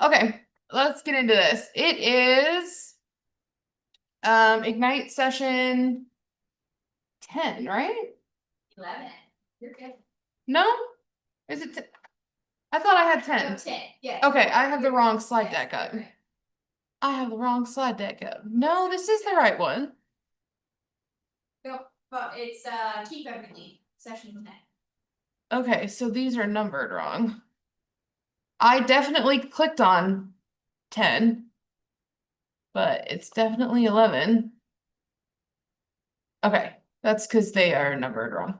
Okay, let's get into this. It is Ignite session 10, right? 11. You're good. No? Is it I thought I had 10. No, 10. Yeah. Okay, I have the wrong slide deck up. Okay. I have the wrong slide deck up. No, this is the right one. No, but it's keep everything. Session 10. Okay, so these are numbered wrong. I definitely clicked on 10, but it's definitely 11. Okay, that's because they are numbered wrong.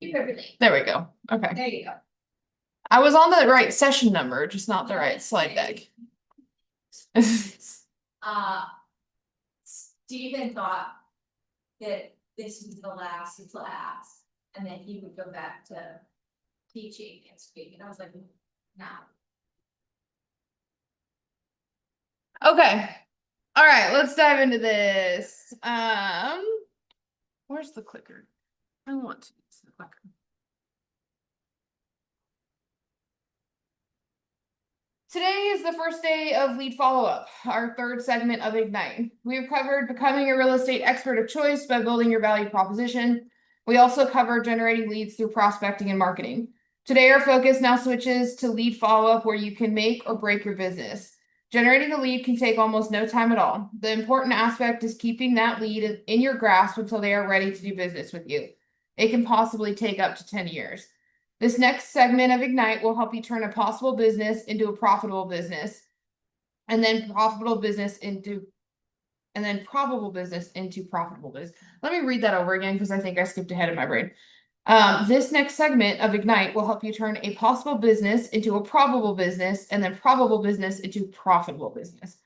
Keep everything. There we go. Okay. There you go. I was on the right session number, just not the right slide deck. Stephen thought that this was the last class, and then he would go back to teaching and speaking. And I was like, no. Okay. All right, let's dive into this. Where's the clicker? I want to use the clicker. Today is the first day of lead follow-up, our third segment of Ignite. We have covered becoming a real estate expert of choice by building your value proposition. We also covered generating leads through prospecting and marketing. Today, our focus now switches to lead follow-up, where you can make or break your business. Generating a lead can take almost no time at all. The important aspect is keeping that lead in your grasp until they are ready to do business with you. It can possibly take up to 10 years. This next segment of Ignite will help you turn a possible business into a profitable business, and then probable business into profitable business. Let me read that over again because I think I skipped ahead in my brain. This next segment of Ignite will help you turn a possible business into a probable business, and then probable business into profitable business.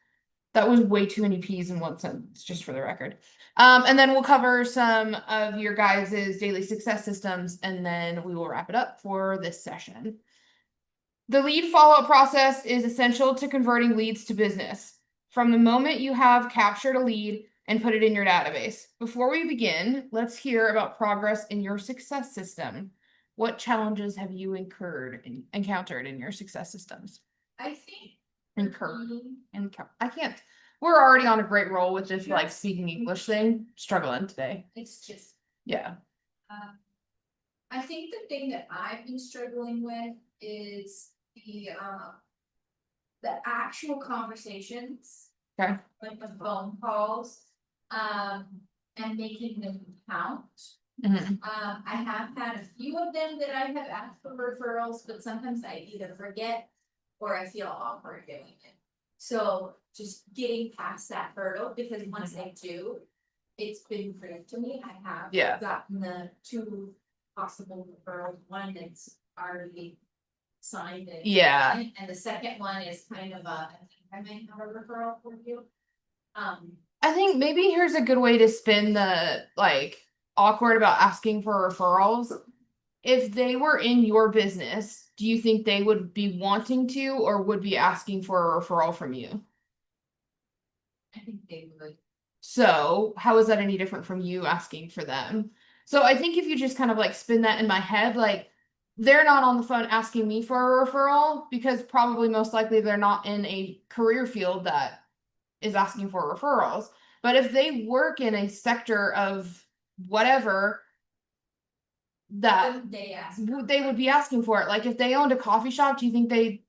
That was way too many P's in one sentence, just for the record. And then we'll cover some of your guys' daily success systems, and then we will wrap it up for this session. The lead follow-up process is essential to converting leads to business. From the moment you have captured a lead and put it in your database. Before we begin, let's hear about progress in your success system. What challenges have you encountered in your success systems? I think I can't. We're already on a great roll with this like speaking English thing. Struggling today. It's just Yeah. I think the thing that I've been struggling with is the actual conversations. Okay. Like the phone calls, and making them count. I have had a few of them that I have asked for referrals, but sometimes I either forget or I feel awkward doing it. So just getting past that hurdle, because once I do, it's been proved to me. I have gotten the 2 possible referrals, one that's already signed it. Yeah. And the second one is kind of I might have a referral for you. I think maybe here's a good way to spin the like awkward about asking for referrals. If they were in your business, do you think they would be wanting to or would be asking for a referral from you? I think they would. So how is that any different from you asking for them? So I think if you just kind of like spin that in my head, like they're not on the phone asking me for a referral because probably most likely they're not in a career field that is asking for referrals. But if they work in a sector of whatever, that they would be asking for it. Like if they owned a coffee shop, do you think they'd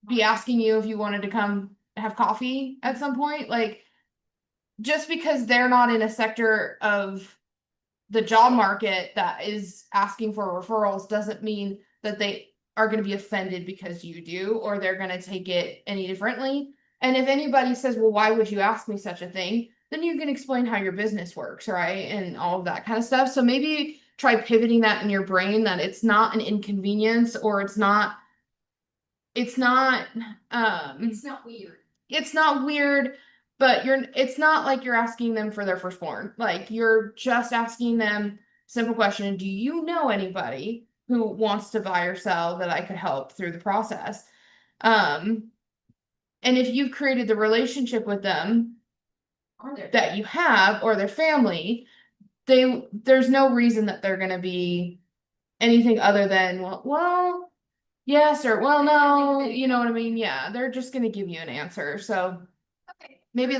be asking you if you wanted to come have coffee at some point? Like just because they're not in a sector of the job market that is asking for referrals doesn't mean that they are going to be offended because you do, or they're going to take it any differently. And if anybody says, well, why would you ask me such a thing? Then you can explain how your business works, right? And all of that kind of stuff. So maybe try pivoting that in your brain that it's not an inconvenience, or it's not it's not weird. It's not weird, but it's not like you're asking them for their firstborn. Like you're just asking them simple question, do you know anybody who wants to buy or sell that I could help through the process? And if you've created the relationship with them that you have, or their family, there's no reason that they're going to be anything other than, well, yes or well, no, you know what I mean? Yeah, they're just gonna give you an answer. So Okay. maybe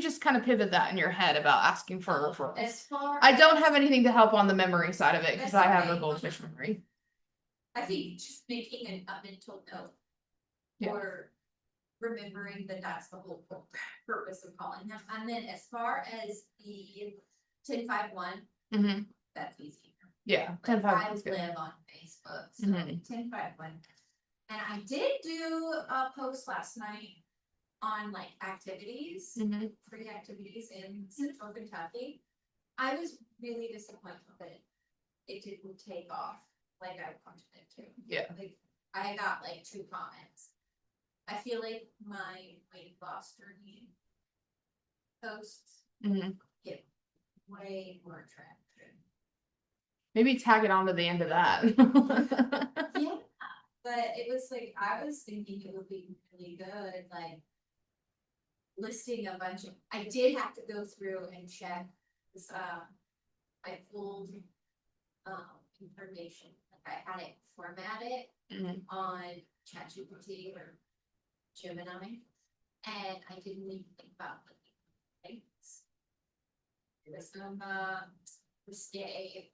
just kind of pivot that in your head about asking for a referral. As far. I don't have anything to help on the memory side of it because I That's have a okay. goldfish memory. I think just making a mental note. Yeah. Or remembering that that's the whole purpose of calling them. And then as far as the 1051, Mm-hmm. that's easy. Yeah, Like, 10-5 I is good. live on Facebook, so Mhm. 1051. And I did do a post last night on like activities, Mhm. free activities in Central Kentucky. I was really disappointed that it didn't take off like I wanted it to. Yeah. Like, I got like 2 comments. I feel like my weight loss journey posts Mhm. get way more traction. Maybe tag it on to the end of that. Yeah, but it was like, I was thinking it would be really good, like listing a bunch of, I did have to go through and check this, I pulled information, like I had it formatted Mhm. on ChatGPT or Gemini, and I didn't even think about the links. There was some risque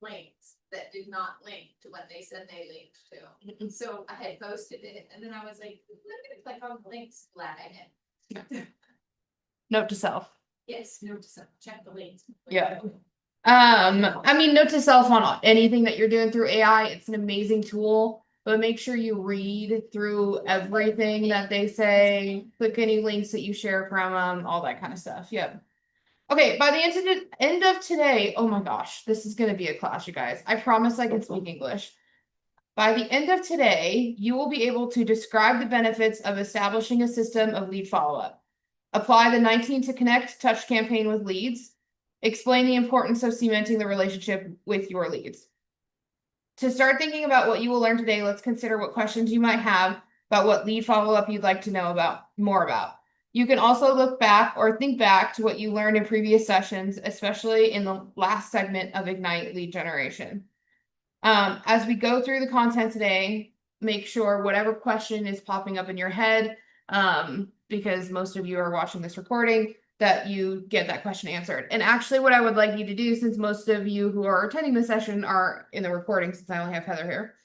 links that did not link to what they said they linked to. So I had posted it, and then I was like, I'm gonna click on the links. Glad I did. Note to self. Yes, no, just check the links. Yeah. I mean, note to self on anything that you're doing through AI. It's an amazing tool, but make sure you read through everything that they say. Click any links that you share from them, all that kind of stuff. Yep. Okay, by the end of today, oh my gosh, this is gonna be a class, you guys. I promise I can speak English. By the end of today, you will be able to describe the benefits of establishing a system of lead follow-up. Apply the 19 to Connect touch campaign with leads. Explain the importance of cementing the relationship with your leads. To start thinking about what you will learn today, let's consider what questions you might have about what lead follow-up you'd like to know more about. You can also look back or think back to what you learned in previous sessions, especially in the last segment of Ignite lead generation. As we go through the content today, make sure whatever question is popping up in your head, because most of you are watching this recording, that you get that question answered. And actually, what I would like you to do, since most of you who are attending the session are in the recording, since I only have Heather here,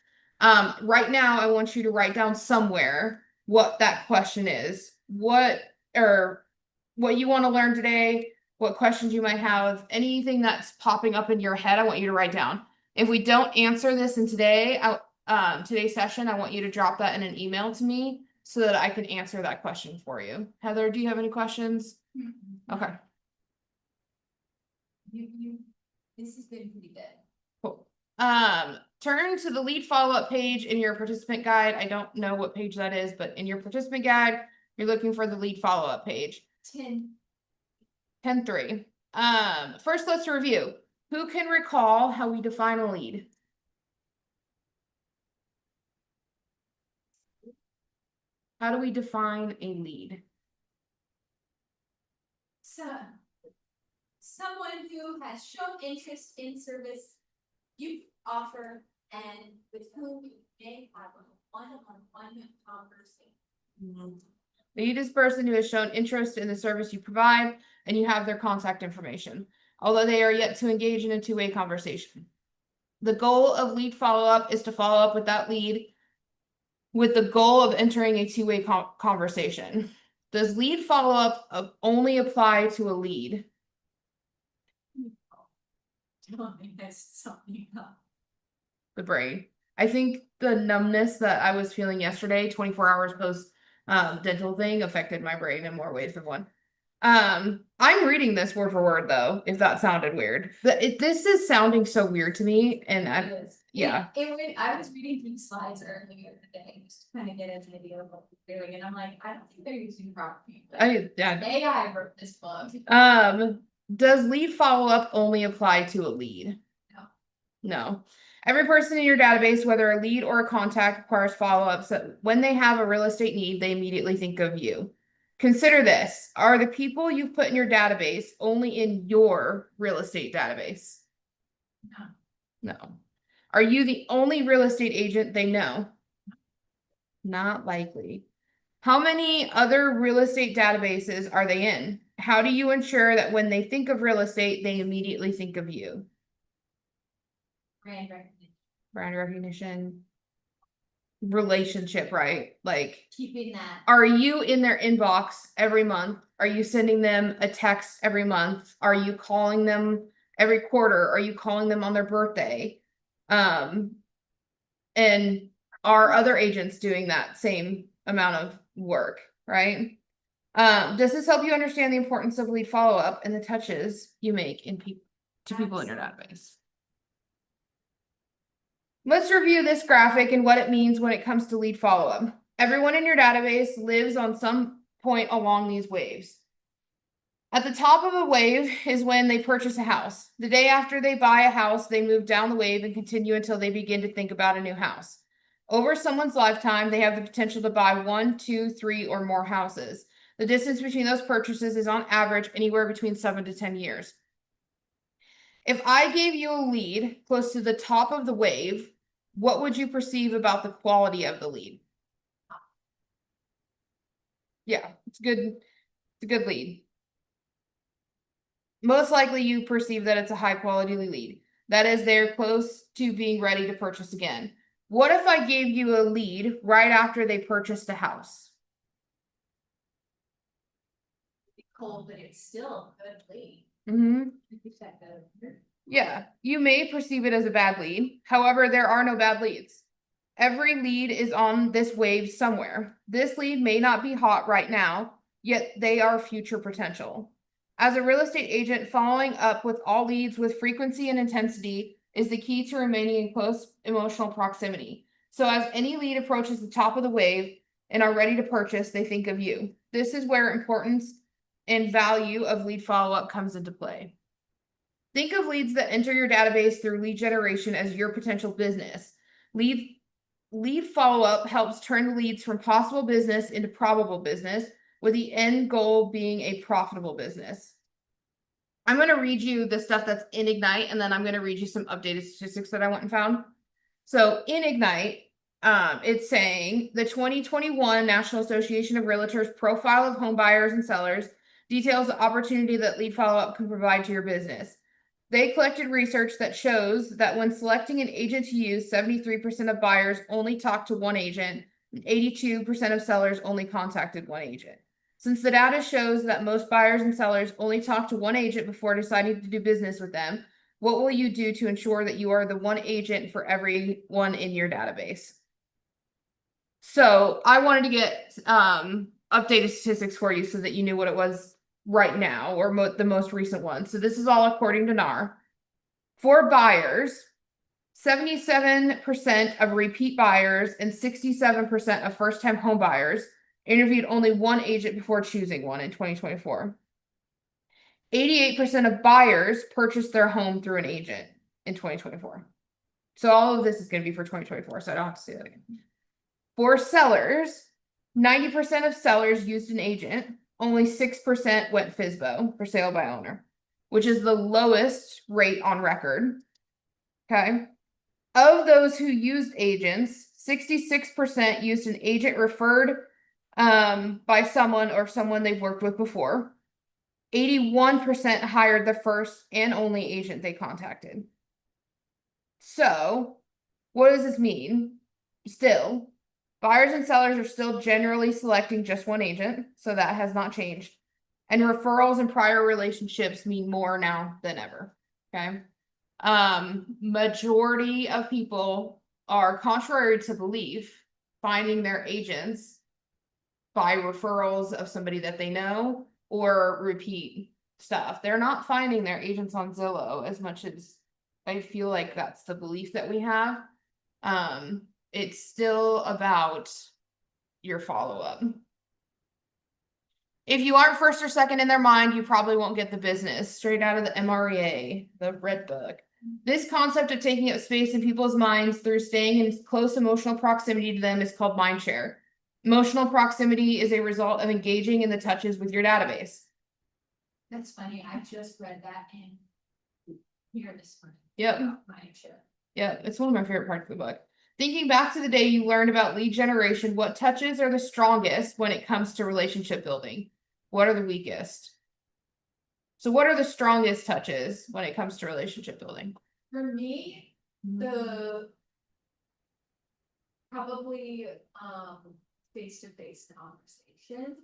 right now, I want you to write down somewhere what that question is, what you want to learn today, what questions you might have, anything that's popping up in your head, I want you to write down. If we don't answer this in today's session, I want you to drop that in an email to me so that I can answer that question for you. Heather, do you have any questions? Okay. This has been pretty good. Cool. Turn to the lead follow-up page in your participant guide. I don't know what page that is, but in your participant guide, you're looking for the lead follow-up page. 10.3. First, let's review. Who can recall how we define a lead? How do we define a lead? So, someone who has shown interest in service you offer and with whom you may have a one-on-one conversation. Lead is a person who has shown interest in the service you provide and you have their contact information, although they are yet to engage in a two-way conversation. The goal of lead follow-up is to follow up with that lead with the goal of entering a two-way conversation. Does lead follow-up only apply to a lead? The brain. I think the numbness that I was feeling yesterday, 24 hours post dental thing, affected my brain in more ways than one. I'm reading this word for word though, if that sounded weird. This is sounding so weird to me, and yeah. I was reading through slides earlier today, just to kind of get an idea of what they're doing, and I'm like, I don't think they're using property. AI wrote this book. Does lead follow-up only apply to a lead? No. No. Every person in your database, whether a lead or a contact, requires follow-up. So when they have a real estate need, they immediately think of you. Consider this. Are the people you've put in your database only in your real estate database? No. No. Are you the only real estate agent they know? Not likely. How many other real estate databases are they in? How do you ensure that when they think of real estate, they immediately think of you? Brand recognition. Brand recognition, relationship, right? Like, Keeping that. are you in their inbox every month? Are you sending them a text every month? Are you calling them every quarter? Are you calling them on their birthday? And are other agents doing that same amount of work, right? Does this help you understand the importance of lead follow-up and the touches you make in people in your database? Let's review this graphic and what it means when it comes to lead follow-up. Everyone in your database lives on some point along these waves. At the top of a wave is when they purchase a house. The day after they buy a house, they move down the wave and continue until they begin to think about a new house. Over someone's lifetime, they have the potential to buy 1, 2, 3, or more houses. The distance between those purchases is on average anywhere between 7 to 10 years. If I gave you a lead close to the top of the wave, what would you perceive about the quality of the lead? Yeah, it's good. It's a good lead. Most likely you perceive that it's a high quality lead. That is, they're close to being ready to purchase again. What if I gave you a lead right after they purchased a house? Cold, but it's still a good lead. Yeah, you may perceive it as a bad lead. However, there are no bad leads. Every lead is on this wave somewhere. This lead may not be hot right now, yet they are future potential. As a real estate agent, following up with all leads with frequency and intensity is the key to remaining in close emotional proximity. So as any lead approaches the top of the wave and are ready to purchase, they think of you. This is where importance and value of lead follow-up comes into play. Think of leads that enter your database through lead generation as your potential business. Lead follow-up helps turn the leads from possible business into probable business, with the end goal being a profitable business. I'm going to read you the stuff that's in Ignite, and then I'm going to read you some updated statistics that I went and found. So in Ignite, it's saying the 2021 National Association of Realtors Profile of Home Buyers and Sellers details the opportunity that lead follow-up can provide to your business. They collected research that shows that when selecting an agent to use, 73% of buyers only talked to one agent, and 82% of sellers only contacted one agent. Since the data shows that most buyers and sellers only talk to one agent before deciding to do business with them, what will you do to ensure that you are the one agent for everyone in your database? So I wanted to get updated statistics for you so that you knew what it was right now, or the most recent one. So this is all according to NAR. For buyers, 77% of repeat buyers and 67% of first-time home buyers interviewed only one agent before choosing one in 2024. 88% of buyers purchased their home through an agent in 2024. So all of this is going to be for 2024, so I don't have to say that again. For sellers, 90% of sellers used an agent. Only 6% went FSBO, for sale by owner, which is the lowest rate on record. Okay. Of those who used agents, 66% used an agent referred by someone or someone they've worked with before. 81% hired the first and only agent they contacted. So, what does this mean? Still, buyers and sellers are still generally selecting just one agent, so that has not changed. And referrals and prior relationships mean more now than ever. Okay. Majority of people are, contrary to belief, finding their agents by referrals of somebody that they know or repeat stuff. They're not finding their agents on Zillow as much as I feel like that's the belief that we have. It's still about your follow-up. If you aren't first or second in their mind, you probably won't get the business. Straight out of the MREA, the Red Book. This concept of taking up space in people's minds through staying in close emotional proximity to them is called mindshare. Emotional proximity is a result of engaging in the touches with your database. That's funny. I just read that in here this morning. Yep. Mindshare. Yeah, it's one of my favorite parts of the book. Thinking back to the day you learned about lead generation, what touches are the strongest when it comes to relationship building? What are the weakest? So what are the strongest touches when it comes to relationship building? For me, the probably face-to-face conversation.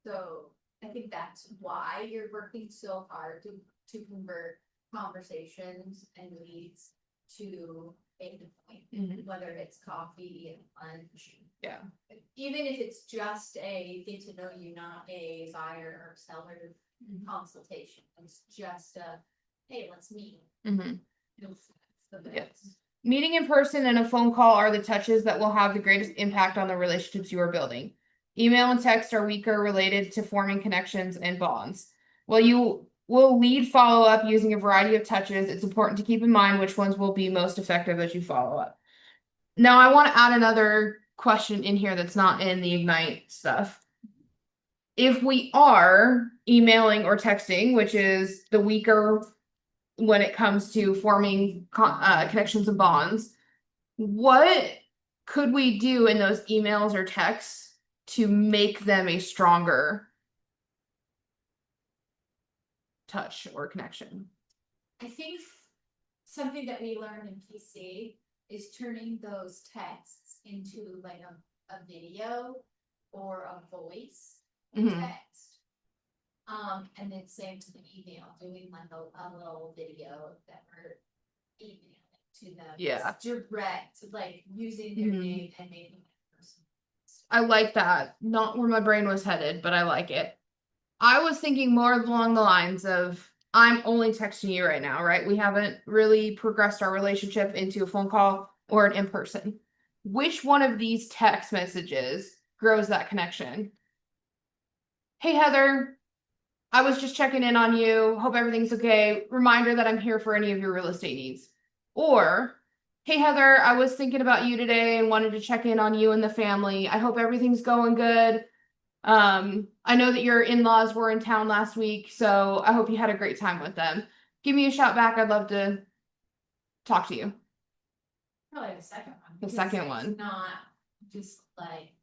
So I think that's why you're working so hard to convert conversations and leads to a point, whether it's coffee and lunch. Yeah. Even if it's just a get to know you, not a buyer or seller consultation. It's just a, hey, let's meet. It's the best. Yes. Meeting in person and a phone call are the touches that will have the greatest impact on the relationships you are building. Email and text are weaker related to forming connections and bonds. While you will lead follow up using a variety of touches, it's important to keep in mind which ones will be most effective as you follow up. Now, I want to add another question in here that's not in the Ignite stuff. If we are emailing or texting, which is the weaker when it comes to forming connections and bonds, what could we do in those emails or texts to make them a stronger touch or connection? I think something that we learned in PC is turning those texts into like a video or a voice text. And then same to the email, doing like a little video that we're emailing to them. Yeah. It's direct, like using their name and making it personal. I like that. Not where my brain was headed, but I like it. I was thinking more along the lines of I'm only texting you right now, right? We haven't really progressed our relationship into a phone call or an in-person. Which one of these text messages grows that connection? Hey, Heather, I was just checking in on you. Hope everything's okay. Reminder that I'm here for any of your real estate needs. Or, hey, Heather, I was thinking about you today and wanted to check in on you and the family. I hope everything's going good. I know that your in-laws were in town last week, so I hope you had a great time with them. Give me a shout back. I'd love to talk to you. Probably the second one. The because second one. It's not just like,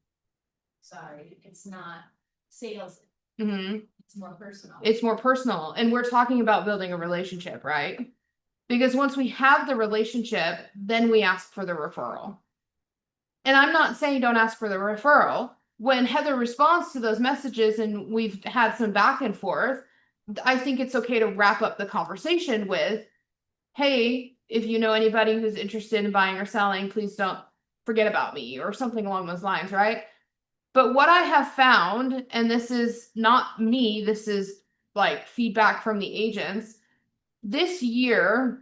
sorry, it's not sales. It's more personal. It's more personal. And we're talking about building a relationship, right? Because once we have the relationship, then we ask for the referral. And I'm not saying don't ask for the referral. When Heather responds to those messages and we've had some back and forth, I think it's okay to wrap up the conversation with, hey, if you know anybody who's interested in buying or selling, please don't forget about me, or something along those lines, right? But what I have found, and this is not me, this is like feedback from the agents, this year,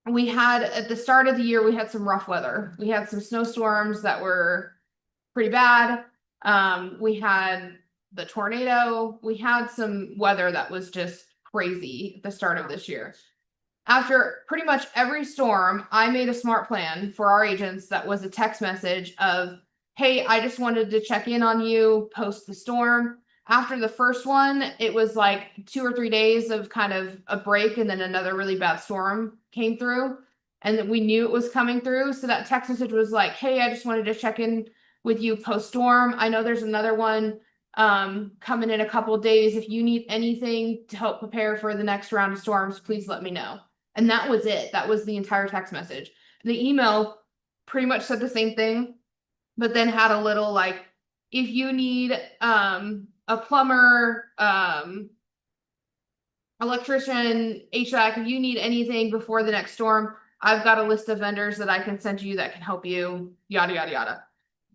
we had at the start of the year, we had some rough weather. We had some snowstorms that were pretty bad. We had the tornado. We had some weather that was just crazy at the start of this year. After pretty much every storm, I made a smart plan for our agents that was a text message of, hey, I just wanted to check in on you post the storm. After the first one, it was like 2 or 3 days of kind of a break, and then another really bad storm came through, and we knew it was coming through. So that text message was like, hey, I just wanted to check in with you post storm. I know there's another one coming in a couple of days. If you need anything to help prepare for the next round of storms, please let me know. And that was it. That was the entire text message. The email pretty much said the same thing, but then had a little like, if you need a plumber, electrician, HVAC, if you need anything before the next storm, I've got a list of vendors that I can send you that can help you, yada, yada, yada.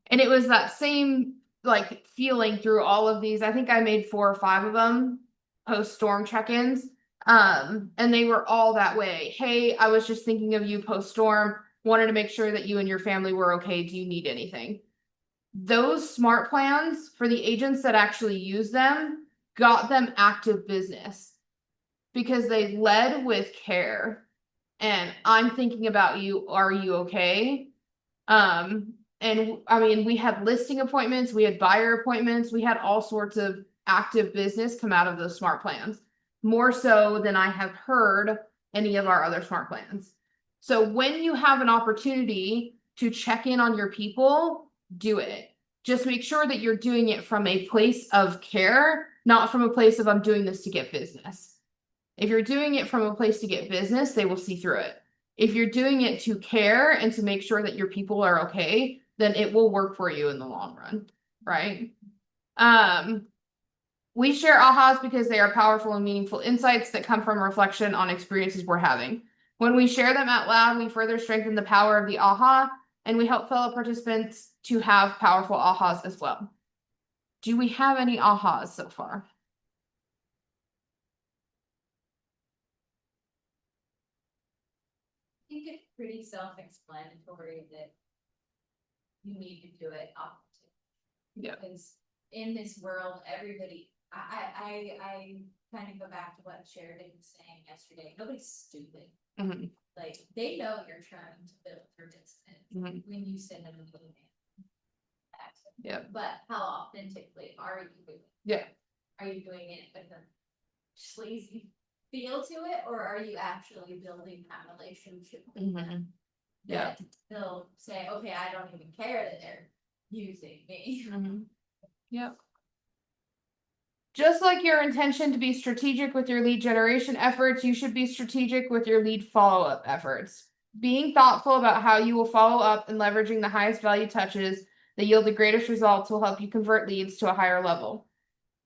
And it was that same like feeling through all of these. I think I made 4 or 5 of them post storm check-ins. And they were all that way. Hey, I was just thinking of you post storm, wanted to make sure that you and your family were okay. Do you need anything? Those smart plans for the agents that actually use them got them active business because they led with care. And I'm thinking about you. Are you okay? And I mean, we had listing appointments, we had buyer appointments, we had all sorts of active business come out of those smart plans, more so than I have heard any of our other smart plans. So when you have an opportunity to check in on your people, do it. Just make sure that you're doing it from a place of care, not from a place of I'm doing this to get business. If you're doing it from a place to get business, they will see through it. If you're doing it to care and to make sure that your people are okay, then it will work for you in the long run, right? We share ahas because they are powerful and meaningful insights that come from reflection on experiences we're having. When we share them out loud, we further strengthen the power of the aha, and we help fellow participants to have powerful ahas as well. Do we have any ahas so far? I think it's pretty self-explanatory that you need to do it often. Yeah. Because in this world, everybody, I kind of go back to what Sheridan was saying yesterday. Nobody's stupid. Mhm. Like, they know you're trying to build your business Mhm. when you send them an email. Yeah. But how authentically are you doing it? Yeah. Are you doing it with a sleazy feel to it, or are you actually building that relationship with them? Yeah. That they'll say, okay, I don't even care that they're using me. Yep. Just like your intention to be strategic with your lead generation efforts, you should be strategic with your lead follow-up efforts. Being thoughtful about how you will follow up and leveraging the highest value touches that yield the greatest results will help you convert leads to a higher level.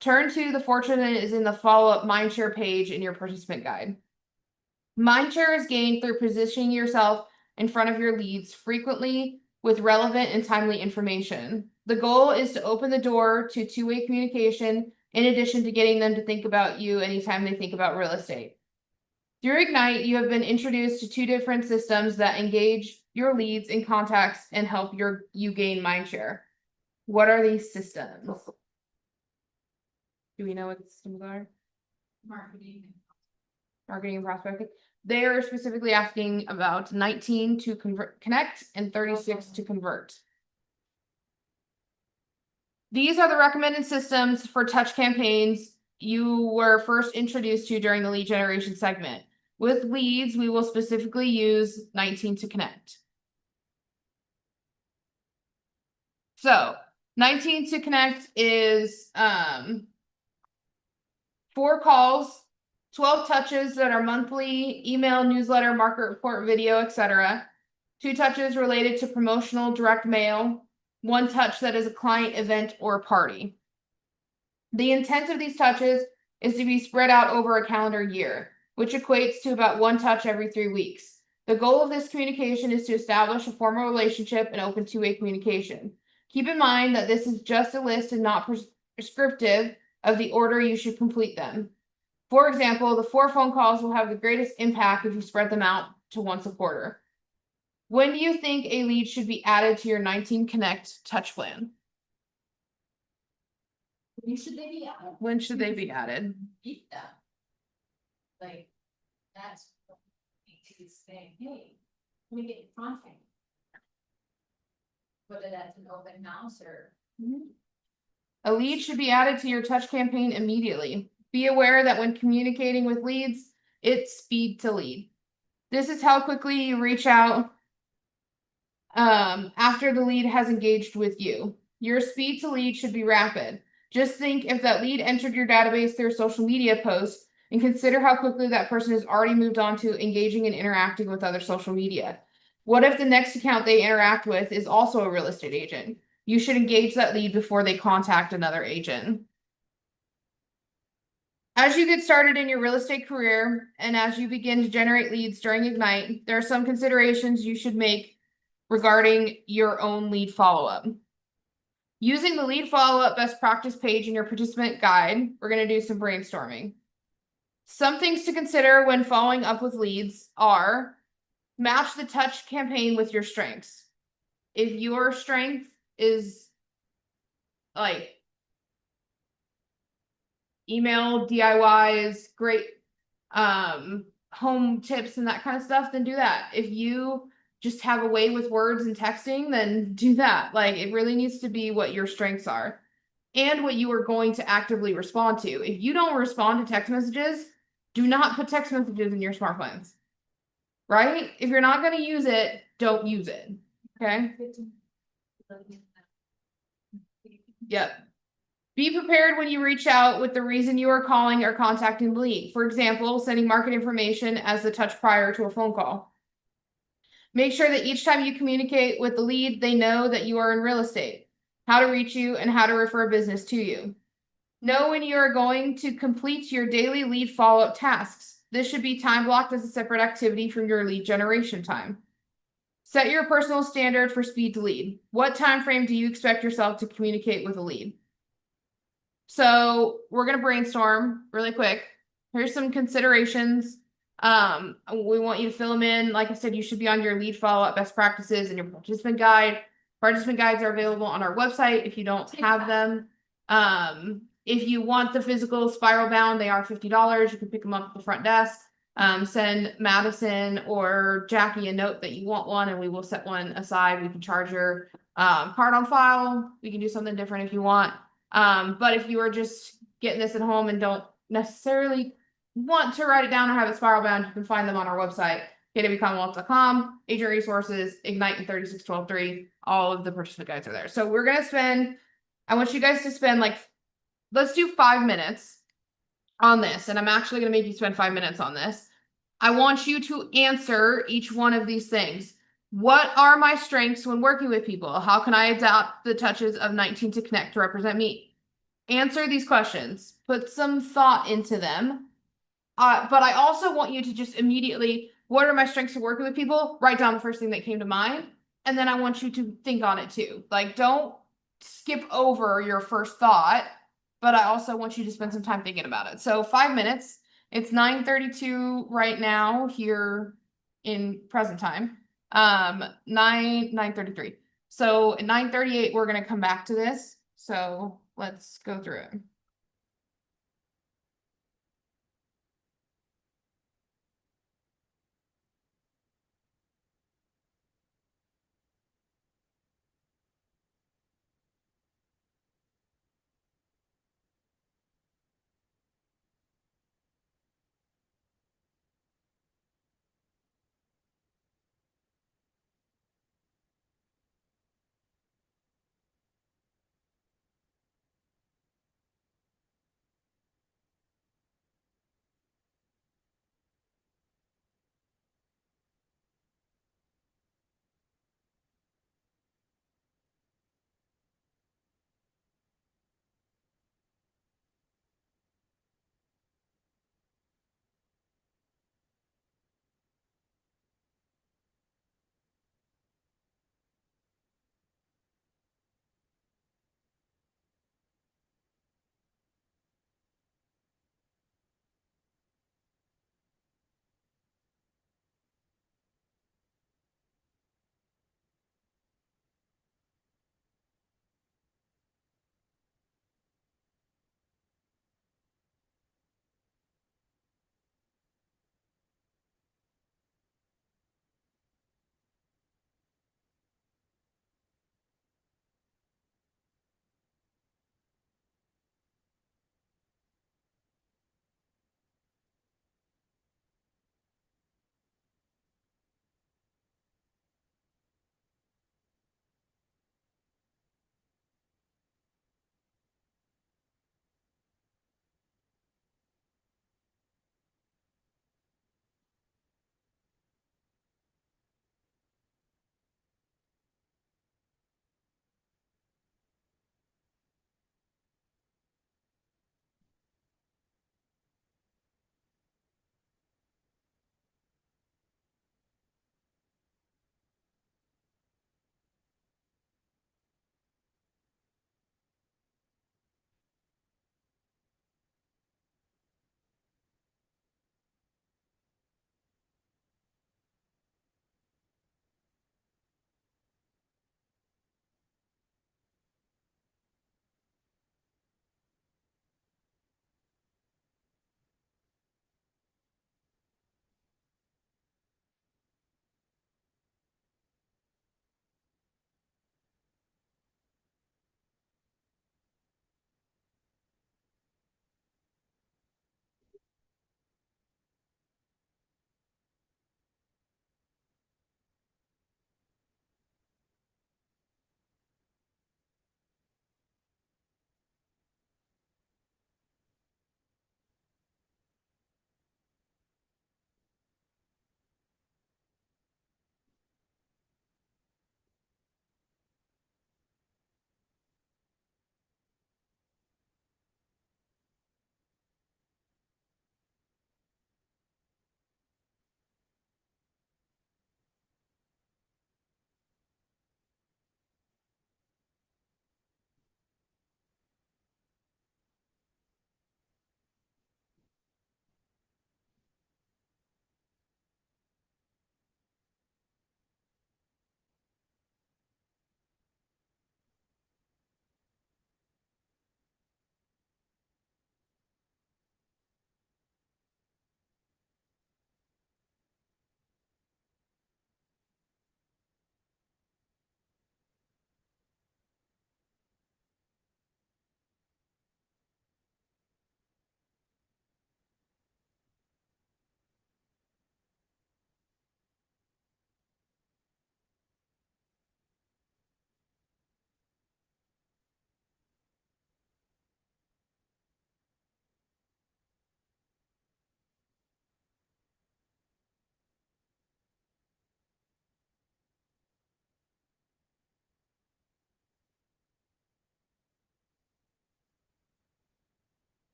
Turn to the fortune that is in the follow-up mindshare page in your participant guide. Mindshare is gained through positioning yourself in front of your leads frequently with relevant and timely information. The goal is to open the door to two-way communication in addition to getting them to think about you anytime they think about real estate. Through Ignite, you have been introduced to two different systems that engage your leads and contacts and help you gain mindshare. What are these systems? Do we know what the systems are? Marketing. Marketing and prospecting. They are specifically asking about 19 to connect and 36 to convert. These are the recommended systems for touch campaigns you were first introduced to during the lead generation segment. With leads, we will specifically use 19 to connect. So 19 to connect is 4 calls, 12 touches that are monthly, email, newsletter, market report, video, etc. 2 touches related to promotional direct mail, 1 touch that is a client event or party. The intent of these touches is to be spread out over a calendar year, which equates to about 1 touch every 3 weeks. The goal of this communication is to establish a formal relationship and open two-way communication. Keep in mind that this is just a list and not prescriptive of the order you should complete them. For example, the 4 phone calls will have the greatest impact if you spread them out to once a quarter. When do you think a lead should be added to your 19 Connect touch plan? When should they be added? When should they be added? Beat them. Like, that's what makes you say, hey, let me get your contact. Whether that's an open house or. A lead should be added to your touch campaign immediately. Be aware that when communicating with leads, it's speed to lead. This is how quickly you reach out after the lead has engaged with you. Your speed to lead should be rapid. Just think if that lead entered your database through a social media post and consider how quickly that person has already moved on to engaging and interacting with other social media. What if the next account they interact with is also a real estate agent? You should engage that lead before they contact another agent. As you get started in your real estate career and as you begin to generate leads during Ignite, there are some considerations you should make regarding your own lead follow-up. Using the lead follow-up best practice page in your participant guide, we're going to do some brainstorming. Some things to consider when following up with leads are match the touch campaign with your strengths. If your strength is like email, DIYs, great home tips and that kind of stuff, then do that. If you just have a way with words and texting, then do that. Like, it really needs to be what your strengths are and what you are going to actively respond to. If you don't respond to text messages, do not put text messages in your smart plans. right? If you're not gonna use it, don't use it. Okay? Yep. Be prepared when you reach out with the reason you are calling or contacting the lead. For example, sending market information as the touch prior to a phone call. Make sure that each time you communicate with the lead, they know that you are in real estate, how to reach you, and how to refer business to you. Know when you are going to complete your daily lead follow-up tasks. This should be time blocked as a separate activity from your lead generation time. Set your personal standard for speed to lead. What time frame do you expect yourself to communicate with a lead? So we're gonna brainstorm really quick. Here's some considerations. We want you to fill them in. Like I said, you should be on your lead follow-up best practices and your participant guide. Participant guides are available on our website if you don't have them. If you want the physical spiral bound, they are $50. You can pick them up at the front desk. Send Madison or Jackie a note that you want one, and we will set one aside. We can charge your card on file. We can do something different if you want. But if you are just getting this at home and don't necessarily want to write it down or have it spiral bound, you can find them on our website, kwcommonwealth.com, agent resources, Ignite and 3612.3. All of the participant guides are there. So we're gonna spend, I want you guys to spend like, let's do 5 minutes on this. And I'm actually gonna make you spend 5 minutes on this. I want you to answer each one of these things. What are my strengths when working with people? How can I adapt the touches of 19 to connect to represent me? Answer these questions. Put some thought into them. But I also want you to just immediately, what are my strengths of working with people? Write down the first thing that came to mind. And then I want you to think on it too. Like, don't skip over your first thought, but I also want you to spend some time thinking about it. So 5 minutes. It's 9:32 right now here in present time. 9:33. So at 9:38, we're gonna come back to this. So let's go through it.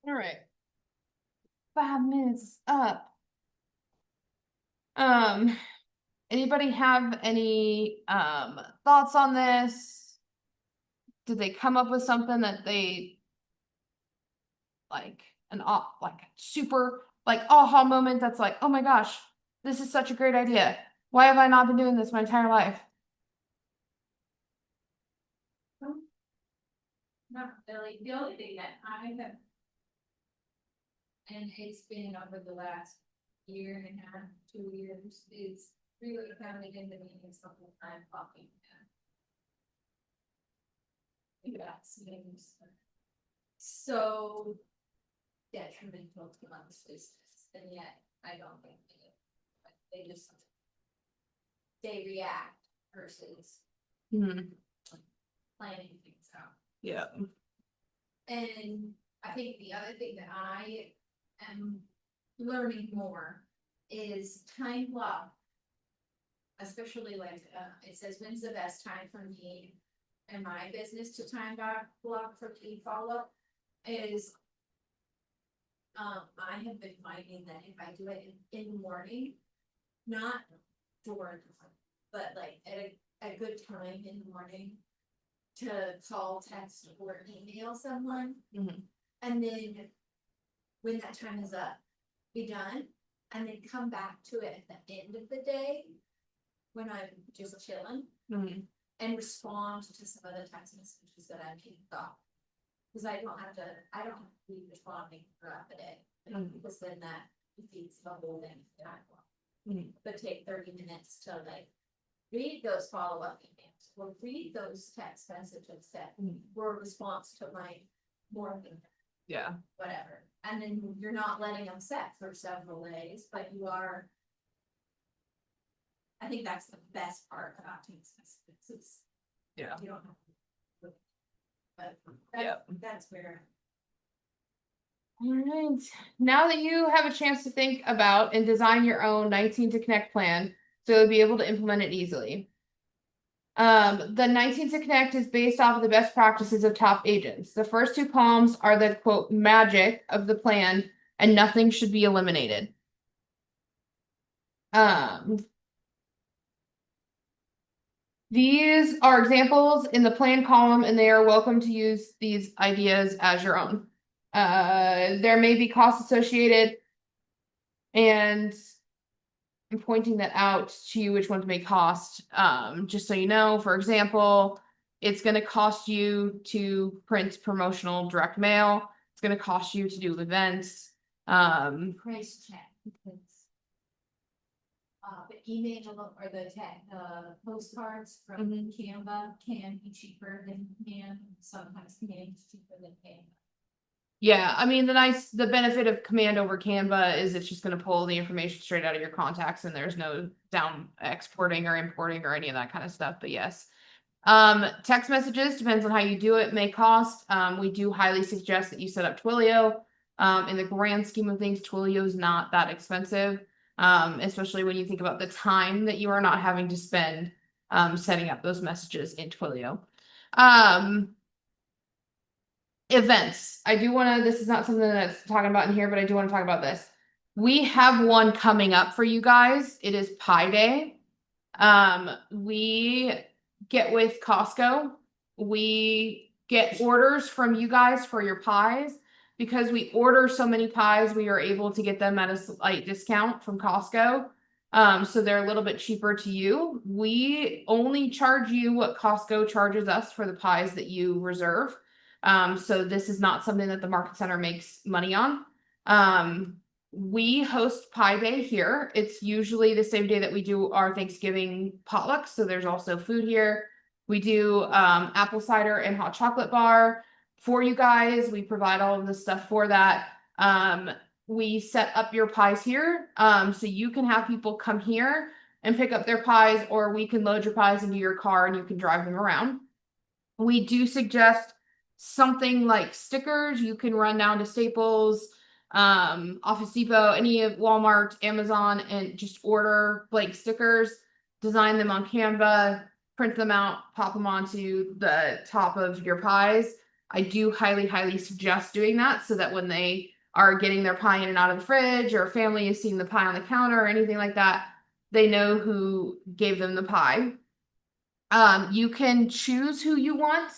All right. 5 minutes is up. Anybody have any thoughts on this? Did they come up with something that they like like super like aha moment that's like, oh my gosh, this is such a great idea. Why have I not been doing this my entire life? Not really. The only thing that I have, and it's been over the last year and a half, 2 years, is really coming into meetings the whole time talking. That seems so detrimental to one's business, and yet I don't think they just they react versus planning things out. Yeah. And I think the other thing that I am learning more is time block. Especially like, it says, when's the best time for me and my business to time block for key follow-up is. I have been finding that if I do it in the morning, not during, but like at a good time in the morning to call, text, or email someone. And then when that time is up, be done, and then come back to it at the end of the day when I'm just chilling and respond to some other text messages that I can't stop. Because I don't have to be responding throughout the day, because then that defeats the whole thing. But take 30 minutes to like read those follow-up emails, or read those text messages that were a response to my morning, whatever. And then you're not letting them set for several days, but you are. I think that's the best part about text messages. You don't have to. But that's where. All right. Now that you have a chance to think about and design your own 19 to Connect plan, so you'll be able to implement it easily. The 19 to Connect is based off of the best practices of top agents. The first two columns are the quote magic of the plan, and nothing should be eliminated. These are examples in the plan column, and they are welcome to use these ideas as your own. There may be costs associated, and I'm pointing that out to you which ones may cost. Just so you know, for example, it's going to cost you to print promotional direct mail. It's going to cost you to do events. Price check, because the email or the postcards from Canva can be cheaper than can. Sometimes Canva is cheaper than Canva. Yeah, I mean, the benefit of Command over Canva is it's just going to pull the information straight out of your contacts, and there's no down exporting or importing or any of that kind of stuff. But yes, text messages, depends on how you do it, may cost. We do highly suggest that you set up Twilio. In the grand scheme of things, Twilio is not that expensive, especially when you think about the time that you are not having to spend setting up those messages in Twilio. Events. I do want to, this is not something that's talking about in here, but I do want to talk about this. We have one coming up for you guys. It is Pi Day. We get with Costco. We get orders from you guys for your pies. Because we order so many pies, we are able to get them at a slight discount from Costco. So they're a little bit cheaper to you. We only charge you what Costco charges us for the pies that you reserve. So this is not something that the Market Center makes money on. We host Pi Day here. It's usually the same day that we do our Thanksgiving potluck. So there's also food here. We do apple cider and hot chocolate bar for you guys. We provide all of the stuff for that. We set up your pies here. So you can have people come here and pick up their pies, or we can load your pies into your car and you can drive them around. We do suggest something like stickers. You can run down to Staples, Office Depot, any of Walmart, Amazon, and just order blank stickers, design them on Canva, print them out, pop them onto the top of your pies. I do highly suggest doing that so that when they are getting their pie in and out of the fridge, or family is seeing the pie on the counter or anything like that, they know who gave them the pie. You can choose who you want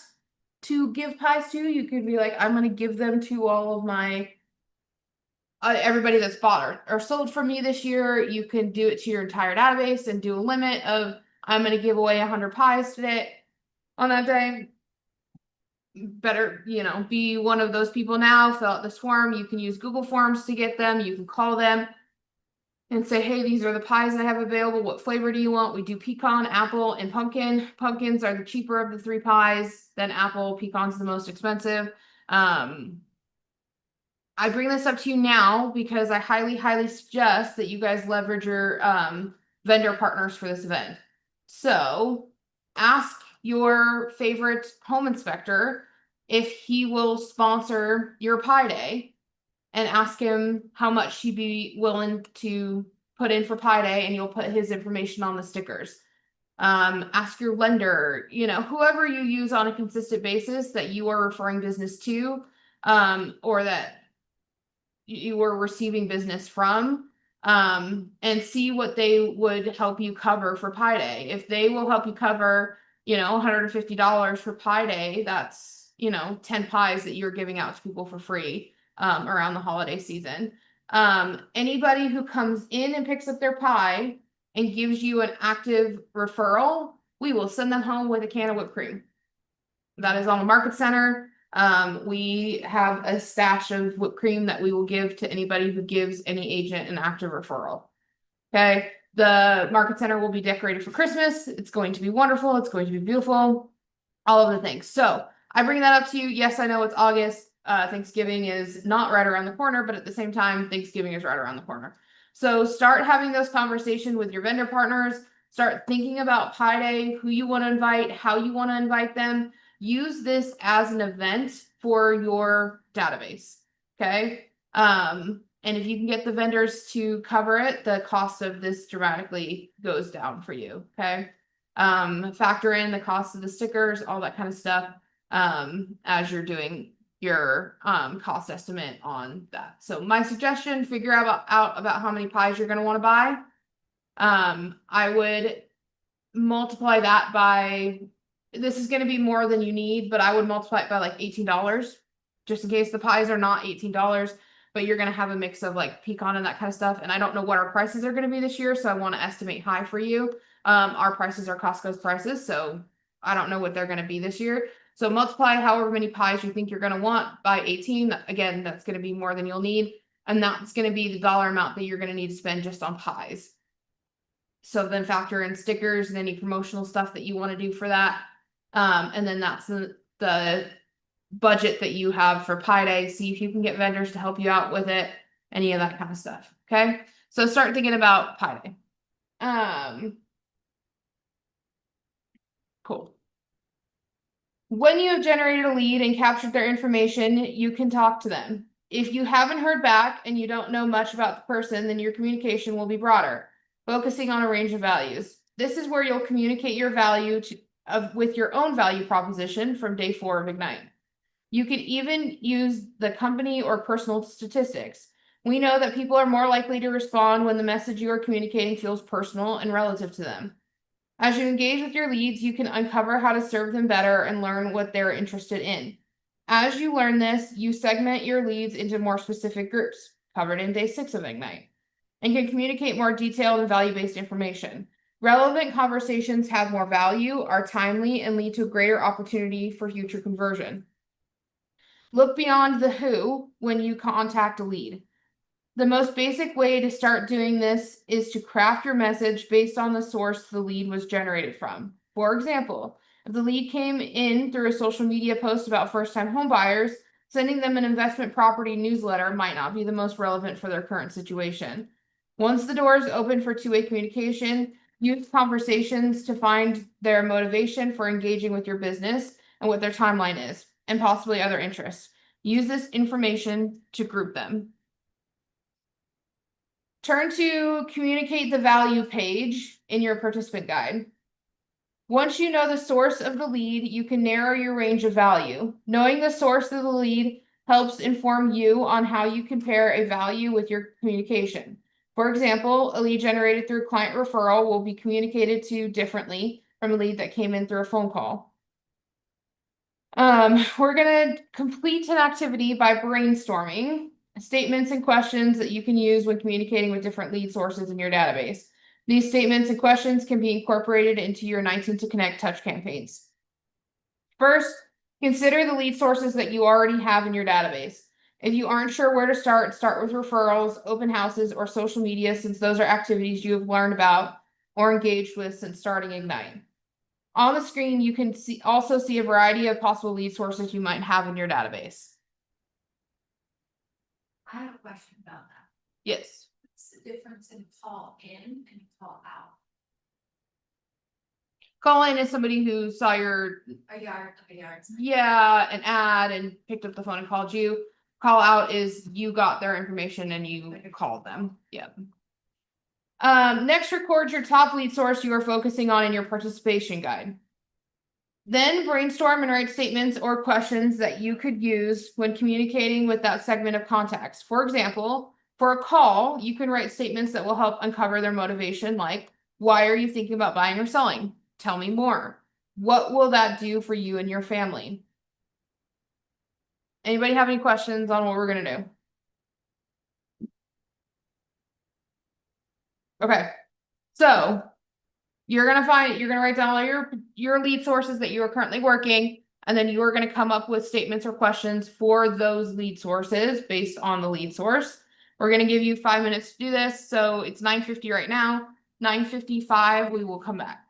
to give pies to. You could be like, I'm going to give them to all of my everybody that's bought or sold from me this year. You can do it to your entire database and do a limit of, I'm going to give away 100 pies today on that day. Better, be one of those people now. Fill out this form. You can use Google Forms to get them. You can call them and say, hey, these are the pies I have available. What flavor do you want? We do pecan, apple, and pumpkin. Pumpkins are the cheaper of the 3 pies. Then apple, pecan's the most expensive. I bring this up to you now because I highly suggest that you guys leverage your vendor partners for this event. So ask your favorite home inspector if he will sponsor your pie day, and ask him how much he'd be willing to put in for pie day, and you'll put his information on the stickers. Ask your lender, whoever you use on a consistent basis that you are referring business to, or that you were receiving business from, and see what they would help you cover for pie day. If they will help you cover, $150 for pie day, that's, 10 pies that you're giving out to people for free around the holiday season. Anybody who comes in and picks up their pie and gives you an active referral, we will send them home with a can of whipped cream. That is on the market center. We have a stash of whipped cream that we will give to anybody who gives any agent an active referral. Okay. The market center will be decorated for Christmas. It's going to be wonderful. It's going to be beautiful. All of the things. So I bring that up to you. Yes, I know it's August. Thanksgiving is not right around the corner, but at the same time, Thanksgiving is right around the corner. So start having those conversations with your vendor partners. Start thinking about pie day, who you want to invite, how you want to invite them. Use this as an event for your database. Okay. And if you can get the vendors to cover it, the cost of this dramatically goes down for you. Okay. Factor in the cost of the stickers, all that kind of stuff, as you're doing your cost estimate on that. So my suggestion, figure out about how many pies you're going to want to buy. I would multiply that by, this is going to be more than you need, but I would multiply it by like $18, just in case the pies are not $18, but you're going to have a mix of like pecan and that kind of stuff. And I don't know what our prices are going to be this year, so I want to estimate high for you. Our prices are Costco's prices, so I don't know what they're going to be this year. So multiply however many pies you think you're going to want by 18. Again, that's going to be more than you'll need. And that's going to be the dollar amount that you're going to need to spend just on pies. So then factor in stickers and any promotional stuff that you want to do for that. And then that's the budget that you have for pie day. See if you can get vendors to help you out with it, any of that kind of stuff. Okay. So start thinking about pie day. Cool. When you have generated a lead and captured their information, you can talk to them. If you haven't heard back and you don't know much about the person, then your communication will be broader, focusing on a range of values. This is where you'll communicate your value with your own value proposition from day 4 of Ignite. You could even use the company or personal statistics. We know that people are more likely to respond when the message you are communicating feels personal and relative to them. As you engage with your leads, you can uncover how to serve them better and learn what they're interested in. As you learn this, you segment your leads into more specific groups, covered in day 6 of Ignite, and can communicate more detailed and value-based information. Relevant conversations have more value, are timely, and lead to a greater opportunity for future conversion. Look beyond the who when you contact a lead. The most basic way to start doing this is to craft your message based on the source the lead was generated from. For example, if the lead came in through a social media post about first-time home buyers, sending them an investment property newsletter might not be the most relevant for their current situation. Once the door is open for two-way communication, use conversations to find their motivation for engaging with your business and what their timeline is, and possibly other interests. Use this information to group them. Turn to communicate the value page in your participant guide. Once you know the source of the lead, you can narrow your range of value. Knowing the source of the lead helps inform you on how you compare a value with your communication. For example, a lead generated through client referral will be communicated to differently from a lead that came in through a phone call. We're going to complete an activity by brainstorming statements and questions that you can use when communicating with different lead sources in your database. These statements and questions can be incorporated into your 19 to Connect touch campaigns. First, consider the lead sources that you already have in your database. If you aren't sure where to start with referrals, open houses, or social media, since those are activities you have learned about or engaged with since starting Ignite. On the screen, you can also see a variety of possible lead sources you might have in your database. I have a question about that. Yes. What's the difference in call in and call out? Call in is somebody who saw your A yard. an ad and picked up the phone and called you. Call out is you got their information and you called them. Yep. Next, record your top lead source you are focusing on in your participation guide. Then brainstorm and write statements or questions that you could use when communicating with that segment of contacts. For example, for a call, you can write statements that will help uncover their motivation, like, why are you thinking about buying or selling? Tell me more. What will that do for you and your family? Anybody have any questions on what we're going to do? Okay. So you're going to write down all your lead sources that you are currently working, and then you are going to come up with statements or questions for those lead sources based on the lead source. We're going to give you 5 minutes to do this. So it's 9:50 right now. 9:55, we will come back.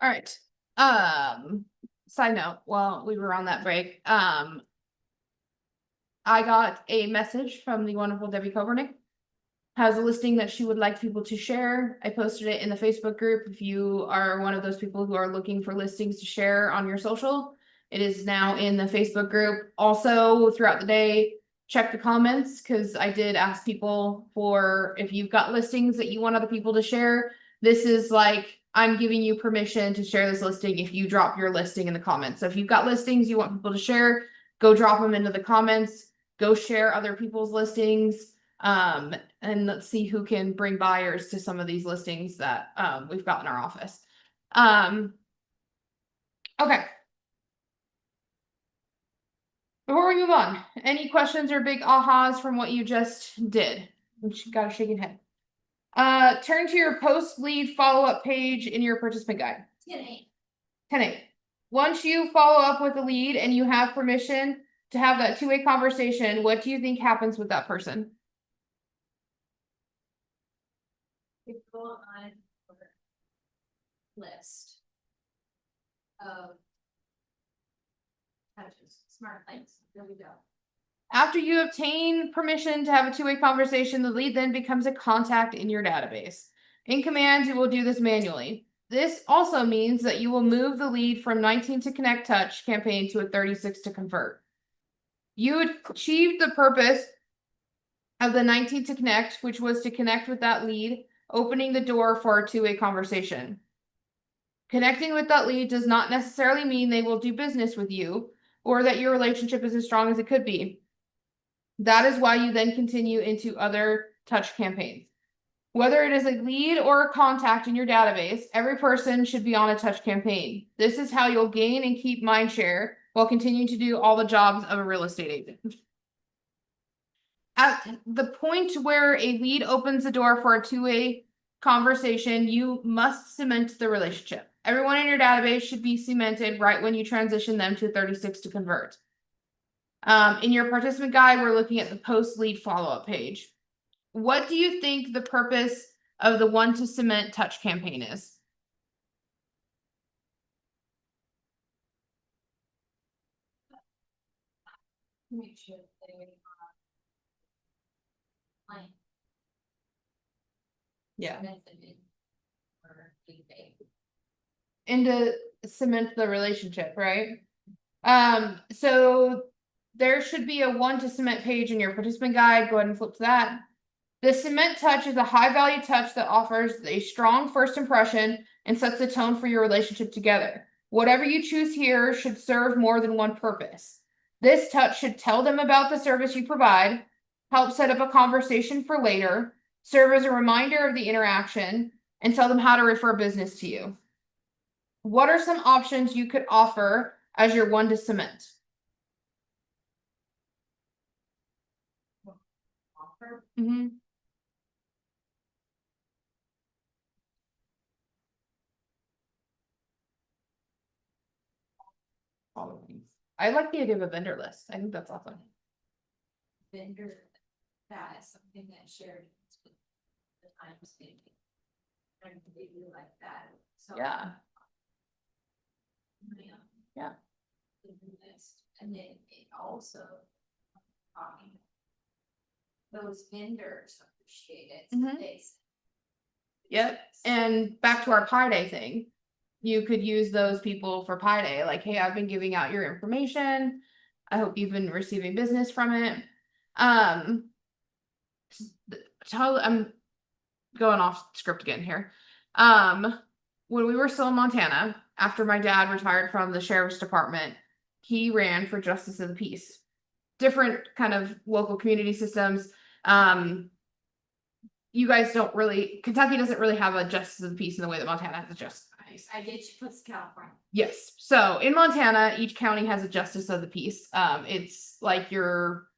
All right. Side note, while we were on that break, I got a message from the wonderful Debbie Kobernick. Has a listing that she would like people to share. I posted it in the Facebook group. If you are one of those people who are looking for listings to share on your social, it is now in the Facebook group. Also, throughout the day, check the comments because I did ask people for if you've got listings that you want other people to share. This is like, I'm giving you permission to share this listing if you drop your listing in the comments. So if you've got listings you want people to share, go drop them into the comments, go share other people's listings. And let's see who can bring buyers to some of these listings that we've got in our office. Okay. Before we move on, any questions or big ahas from what you just did? You got a shaking head. Turn to your post lead follow-up page in your participant guide. 10-8. 10-8. Once you follow up with a lead and you have permission to have that two-way conversation, what do you think happens with that person? People on list of touches, smart links. There we go. After you obtain permission to have a two-way conversation, the lead then becomes a contact in your database. In command, you will do this manually. This also means that you will move the lead from 19 to connect touch campaign to a 36 to convert. You achieved the purpose of the 19 to connect, which was to connect with that lead, opening the door for a two-way conversation. Connecting with that lead does not necessarily mean they will do business with you or that your relationship is as strong as it could be. That is why you then continue into other touch campaigns. Whether it is a lead or a contact in your database, every person should be on a touch campaign. This is how you'll gain and keep mind share while continuing to do all the jobs of a real estate agent. At the point where a lead opens the door for a two-way conversation, you must cement the relationship. Everyone in your database should be cemented right when you transition them to 36 to convert. In your participant guide, we're looking at the post lead follow-up page. What do you think the purpose of the one to cement touch campaign is? Make sure they are line. Yeah. Or feedback. And to cement the relationship, right? So there should be a one to cement page in your participant guide. Go ahead and flip to that. The cement touch is a high value touch that offers a strong first impression and sets the tone for your relationship together. Whatever you choose here should serve more than one purpose. This touch should tell them about the service you provide, help set up a conversation for later, serve as a reminder of the interaction, and tell them how to refer business to you. What are some options you could offer as your one to cement? Offer. I like the idea of a vendor list. I think that's awesome. Vendor, that is something that shared with the times thinking. And they do like that, so. Yeah. Yeah. And then it also. Those vendors appreciate it. Mhm. Yep. And back to our Pi Day thing. You could use those people for Pi Day. Like, hey, I've been giving out your information. I hope you've been receiving business from it. I'm going off script again here. When we were still in Montana, after my dad retired from the sheriff's department, he ran for justice of the peace. Different kind of local community systems. You guys don't really, Kentucky doesn't really have a justice of the peace in the way that Montana has a justice of the peace. I get you, plus California. Yes. So in Montana, each county has a justice of the peace. It's like your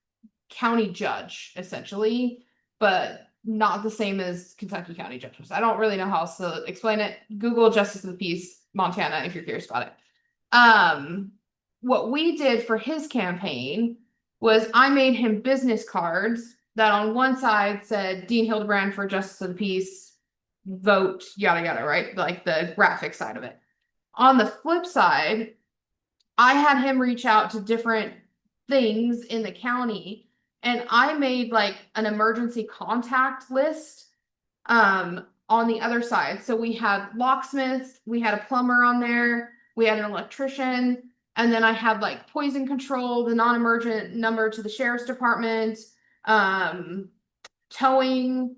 county judge, essentially, but not the same as Kentucky county judges. I don't really know how else to explain it. Google justice of the peace, Montana, if you're curious about it. What we did for his campaign was I made him business cards that on one side said Dean Hildebrand for justice of the peace, vote, yada, yada, right? Like the graphic side of it. On the flip side, I had him reach out to different things in the county, and I made like an emergency contact list on the other side. So we had locksmiths, we had a plumber on there, we had an electrician, and then I had like poison control, the non-emergent number to the sheriff's department, um, towing,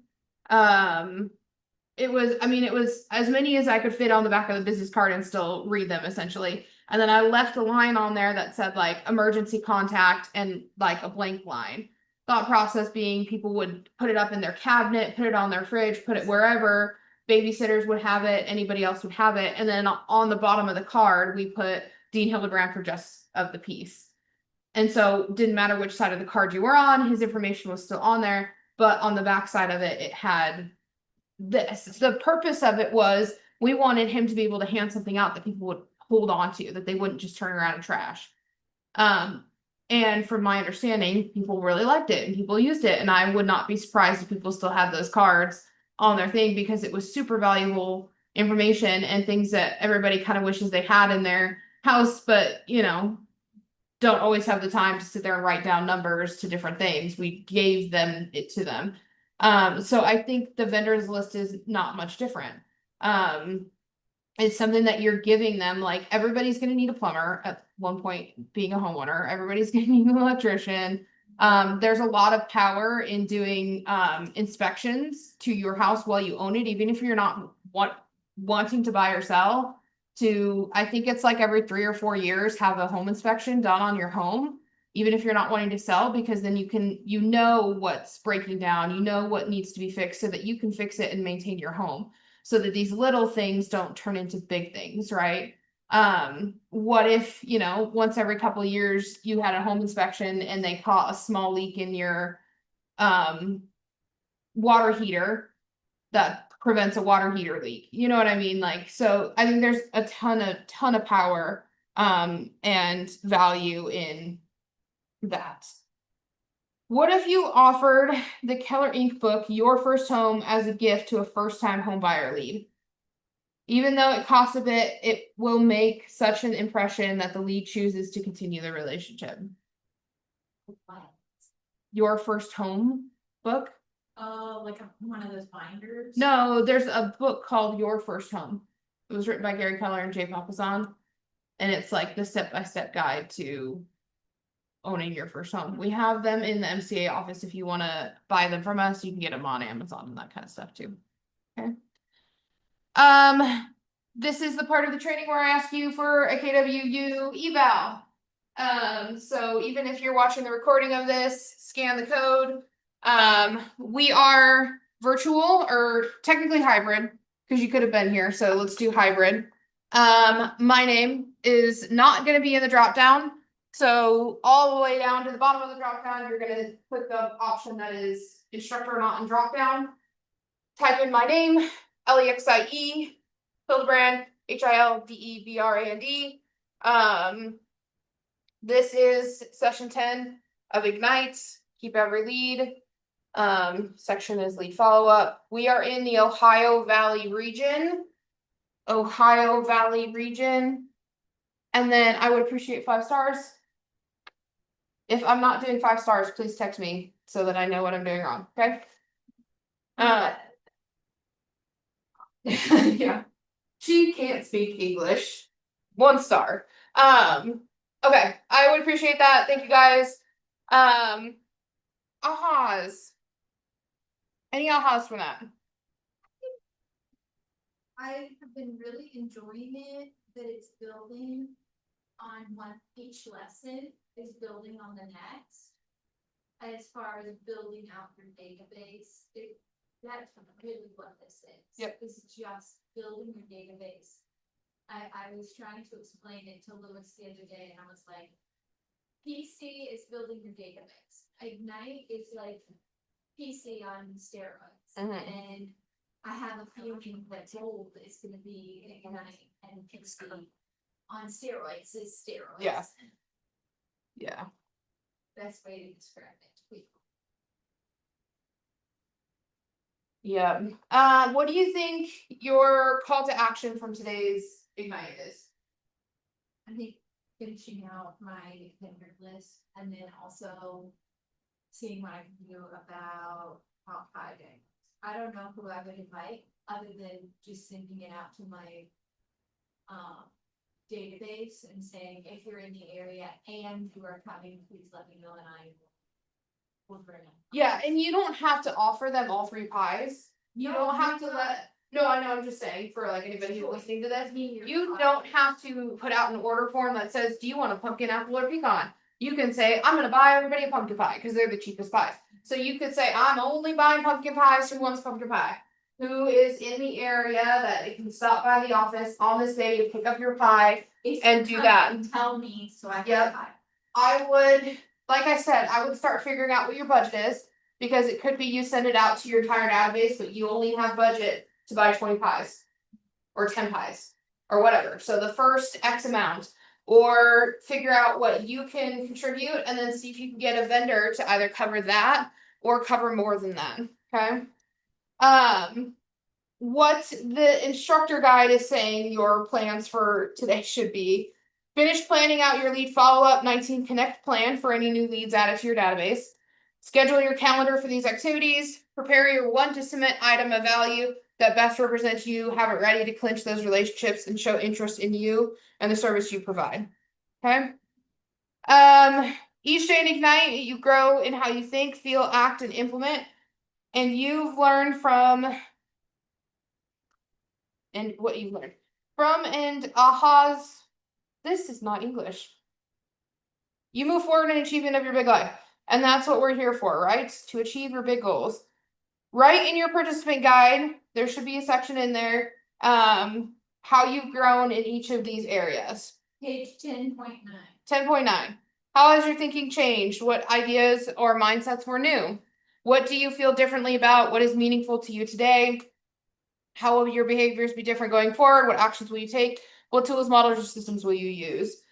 um, it was as many as I could fit on the back of the business card and still read them essentially. And then I left a line on there that said like emergency contact and like a blank line. Thought process being people would put it up in their cabinet, put it on their fridge, put it wherever. Babysitters would have it, anybody else would have it. And then on the bottom of the card, we put Dean Hildebrand for justice of the peace. And so didn't matter which side of the card you were on, his information was still on there. But on the back side of it, it had this. The purpose of it was we wanted him to be able to hand something out that people would hold on to, that they wouldn't just turn around and trash. And from my understanding, people really liked it and people used it. And I would not be surprised if people still had those cards on their thing because it was super valuable information and things that everybody kind of wishes they had in their house, but don't always have the time to sit there and write down numbers to different things. We gave them it to them. So I think the vendors list is not much different. It's something that you're giving them, like everybody's gonna need a plumber at one point being a homeowner, everybody's gonna need an electrician. There's a lot of power in doing inspections to your house while you own it, even if you're not wanting to buy or sell. I think it's like every 3 or 4 years, have a home inspection done on your home, even if you're not wanting to sell, because then you know what's breaking down, you know what needs to be fixed so that you can fix it and maintain your home so that these little things don't turn into big things, right? What if, once every couple of years you had a home inspection and they caught a small leak in your water heater that prevents a water heater leak. You know what I mean? Like, so I think there's a ton of power and value in that. What if you offered the Keller Ink book, Your First Home, as a gift to a first-time home buyer lead? Even though it costs a bit, it will make such an impression that the lead chooses to continue the relationship. Your First Home book? Like one of those binders? No, there's a book called Your First Home. It was written by Gary Keller and Jay Papasan. And it's like the step-by-step guide to owning your first home. We have them in the MCA office. If you want to buy them from us, you can get them on Amazon and that kind of stuff too. Okay. This is the part of the training where I ask you for a KWU eval. So even if you're watching the recording of this, scan the code. We are virtual or technically hybrid because you could have been here. So let's do hybrid. My name is not going to be in the drop down. So all the way down to the bottom of the drop down, you're going to click the option that is instructor not in drop down. Type in my name, Lexie, Hildebrand, Hildebrand. This is session 10 of Ignite. Keep every lead. Section is lead follow-up. We are in the Ohio Valley region. And then I would appreciate 5 stars. If I'm not doing 5 stars, please text me so that I know what I'm doing wrong. Okay. Yeah. She can't speak English. 1 star. Okay, I would appreciate that. Thank you guys. Ahas. Any ahas from that? I have been really enjoying it, that it's building on one, each lesson is building on the next. As far as building out your database, that's really what this is. Yep. This is just building your database. I was trying to explain it to Lewis the other day and I was like, PC is building your database. Ignite is like PC on steroids. And I have a feeling that Gold is gonna be Ignite and PC on steroids is steroids. Yeah. Yeah. Best way to describe it. Yeah. What do you think your call to action from today's Ignite is? I think finishing out my vendor list and then also seeing what I can do about top 5 days. I don't know who I would invite other than just sending it out to my database and saying, if you're in the area and you are coming, please let me know and I will bring them. Yeah, and you don't have to offer them all 3 pies. You don't have to let. No, I know. I'm just saying for like anybody who's listening to this, you don't have to put out an order form that says, "Do you want a pumpkin, apple, or pecan?" You can say, "I'm going to buy everybody a pumpkin pie because they're the cheapest pies." So you could say, "I'm only buying pumpkin pies. Who wants pumpkin pie? Who is in the area that it can stop by the office on this day to pick up your pie and do that?" Tell me so I can Yep. buy. I would, like I said, I would start figuring out what your budget is. Because it could be you send it out to your entire database, but you only have budget to buy 20 pies. Or 10 pies. Or whatever. So the first X amount. Or figure out what you can contribute and then see if you can get a vendor to either cover that or cover more than that. Okay. What the instructor guide is saying your plans for today should be. Finish planning out your lead follow-up 19 connect plan for any new leads added to your database. Schedule your calendar for these activities. Prepare your one to submit item of value that best represents you. Have it ready to clinch those relationships and show interest in you and the service you provide. Okay. Each day in Ignite, you grow in how you think, feel, act, and implement. And you've learned from and what you've learned from and ahas. This is not English. You move forward in achievement of your big life. And that's what we're here for, right? To achieve your big goals. Right in your participant guide, there should be a section in there, how you've grown in each of these areas. Page 10.9. 10.9. How has your thinking changed? What ideas or mindsets were new? What do you feel differently about? What is meaningful to you today? How will your behaviors be different going forward? What actions will you take? What tools, models, or systems will you use?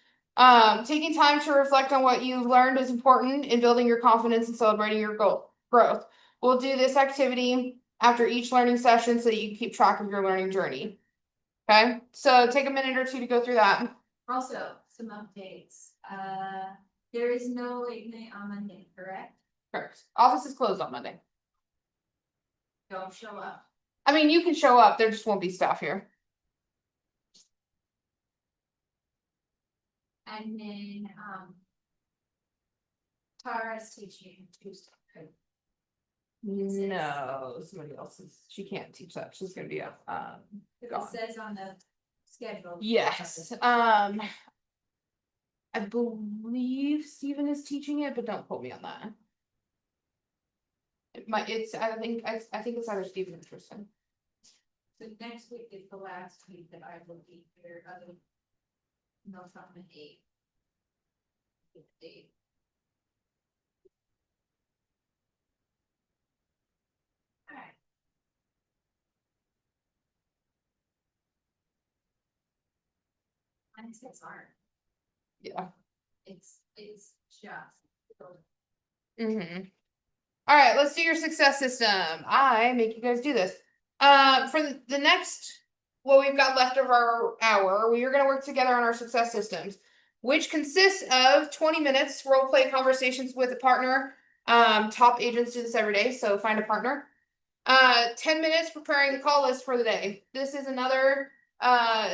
Taking time to reflect on what you've learned is important in building your confidence and celebrating your growth. We'll do this activity after each learning session so that you can keep track of your learning journey. Okay, so take a minute or two to go through that. Also, some updates. There is no Ignite on Monday, correct? Correct. Office is closed on Monday. Don't show up. I mean, you can show up, there just won't be staff here. And then, Tara's teaching Tuesday. No, somebody else is. She can't teach that. She's gonna be up. It Gone. says on the schedule. Yes. I believe Steven is teaching it, but don't quote me on that. It's I think it's either Steven or Tristan. So next week is the last week that I will be here, other. No, it's not the 8th. The 8th. Alright. Mindsets aren't. Yeah. It's just. Mm-hmm. All right, let's do your success system. I make you guys do this. For the next, what we've got left of our hour, we are going to work together on our success systems, which consists of 20 minutes role play conversations with a partner. Top agents do this every day, so find a partner. 10 minutes preparing the call list for the day. This is another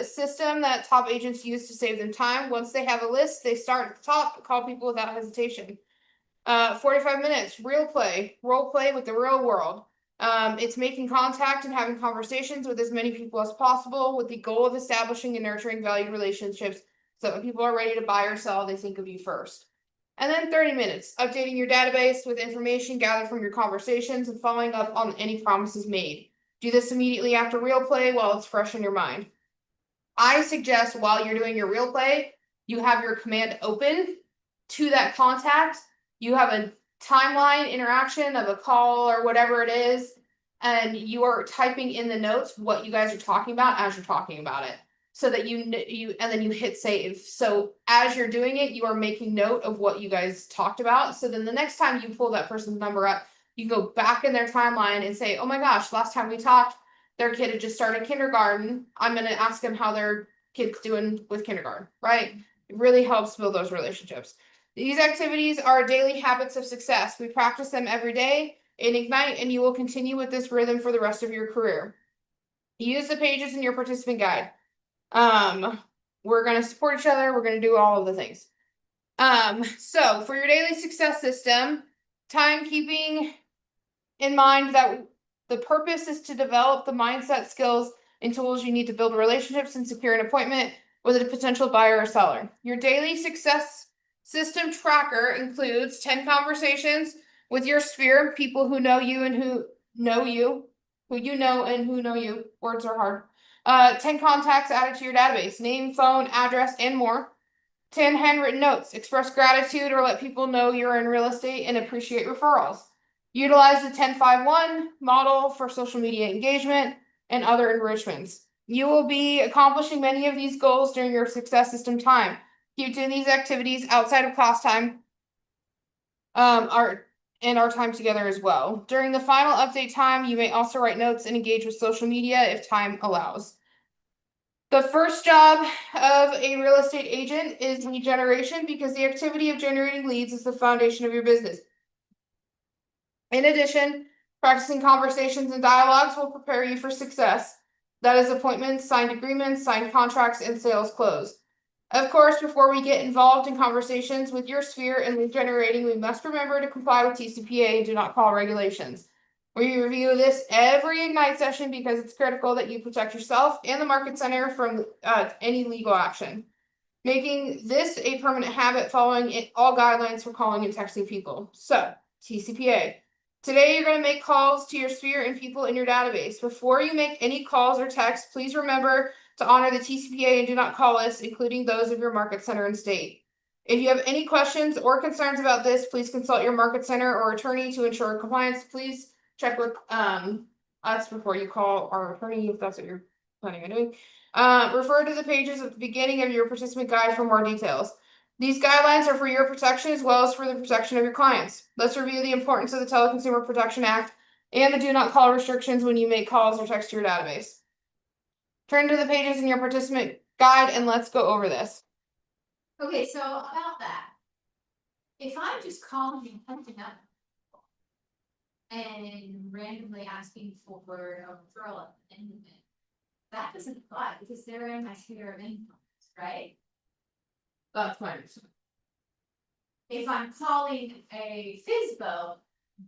system that top agents use to save them time. Once they have a list, they start at the top, call people without hesitation. 45 minutes, role play with the real world. It's making contact and having conversations with as many people as possible with the goal of establishing and nurturing valued relationships so that when people are ready to buy or sell, they think of you first. And then 30 minutes, updating your database with information gathered from your conversations and following up on any promises made. Do this immediately after real play while it's fresh in your mind. I suggest while you're doing your real play, you have your command open to that contact. You have a timeline interaction of a call or whatever it is, and you are typing in the notes what you guys are talking about as you're talking about it, so that you and then you hit save. So as you're doing it, you are making note of what you guys talked about. So then the next time you pull that person's number up, you go back in their timeline and say, "Oh my gosh, last time we talked, their kid had just started kindergarten. I'm going to ask them how their kids doing with kindergarten, right? It really helps build those relationships. These activities are daily habits of success. We practice them every day and ignite, and you will continue with this rhythm for the rest of your career. Use the pages in your participant guide. We're going to support each other. We're going to do all of the things. So for your daily success system, timekeeping in mind that the purpose is to develop the mindset, skills, and tools you need to build relationships and secure an appointment with a potential buyer or seller. Your daily success system tracker includes 10 conversations with your sphere, people who know you and who know you, who you know and who know you. Words are hard. 10 contacts added to your database, name, phone, address, and more. 10 handwritten notes. Express gratitude or let people know you're in real estate and appreciate referrals. Utilize the 10-5-1 model for social media engagement and other enrichments. You will be accomplishing many of these goals during your success system time. Keep doing these activities outside of class time, our time together as well. During the final update time, you may also write notes and engage with social media if time allows. The first job of a real estate agent is lead generation because the activity of generating leads is the foundation of your business. In addition, practicing conversations and dialogues will prepare you for success. That is appointments, signed agreements, signed contracts, and sales closed. Of course, before we get involved in conversations with your sphere and lead generating, we must remember to comply with TCPA and do not call regulations. We review this every Ignite session because it's critical that you protect yourself and the market center from any legal action. Making this a permanent habit, following all guidelines for calling and texting people. So, TCPA. Today, you're going to make calls to your sphere and people in your database. Before you make any calls or texts, please remember to honor the TCPA and do not call lists, including those of your market center and state. If you have any questions or concerns about this, please consult your market center or attorney to ensure compliance. Please check with us before you call our attorney if that's what you're planning on doing. Refer to the pages at the beginning of your participant guide for more details. These guidelines are for your protection as well as for the protection of your clients. Let's review the importance of the Teleconsumer Protection Act and the do not call restrictions when you make calls or text to your database. Turn to the pages in your participant guide and let's go over this. Okay, so about that. If I'm just calling and punching up and randomly asking for a referral at the end of it, that doesn't apply because they're in my sphere of influence, right? That's my understanding. If I'm calling a FISBO,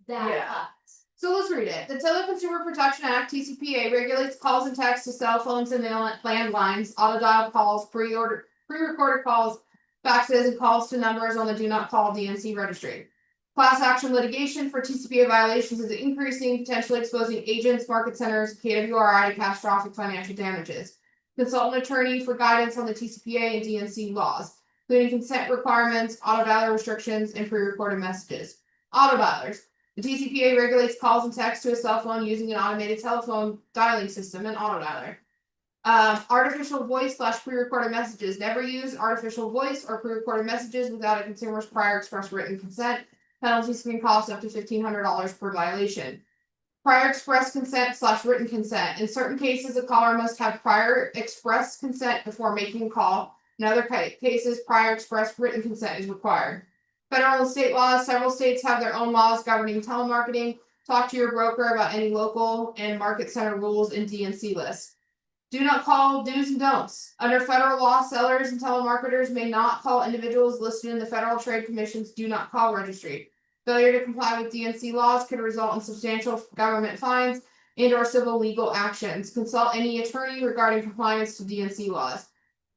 that Yeah. applies. So let's read it. The Teleconsumer Protection Act, TCPA, regulates calls and texts to cell phones and landlines, auto dial calls, pre-recorded calls, faxes, and calls to numbers on the Do Not Call DNC registry. Class action litigation for TCPA violations is increasing, potentially exposing agents, market centers, KWRI to catastrophic financial damages. Consult an attorney for guidance on the TCPA and DNC laws, including consent requirements, auto dialer restrictions, and pre-recorded messages. Auto dialers. The TCPA regulates calls and texts to a cell phone using an automated telephone dialing system, an auto dialer. Artificial voice / pre-recorded messages. Never use artificial voice or pre-recorded messages without a consumer's prior express written consent. Penalties can cost up to $1,500 per violation. Prior express consent / written consent. In certain cases, a caller must have prior express consent before making a call. In other cases, prior express written consent is required. Federal and state laws. Several states have their own laws governing telemarketing. Talk to your broker about any local and market center rules and DNC lists. Do not call do's and don'ts. Under federal law, sellers and telemarketers may not call individuals listed in the Federal Trade Commission's Do Not Call registry. Failure to comply with DNC laws could result in substantial government fines and or civil legal actions. Consult any attorney regarding compliance to DNC laws.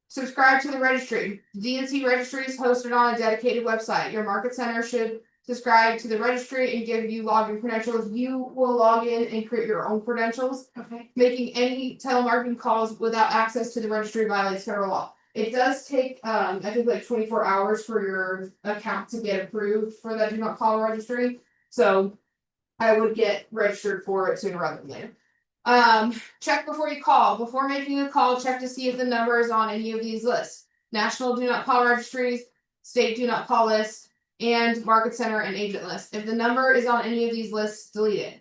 Subscribe to the registry. The DNC registry is hosted on a dedicated website. Your market center should subscribe to the registry and give you login credentials. You will log in and create your own credentials. Okay. Making any telemarketing calls without access to the registry violates federal law. It does take, I think like 24 hours for your account to get approved for that do not call registry. So I would get registered for it sooner rather than later. Check before you call. Before making a call, check to see if the number is on any of these lists. National do not call registries, state do not call lists, and market center and agent lists. If the number is on any of these lists, delete it.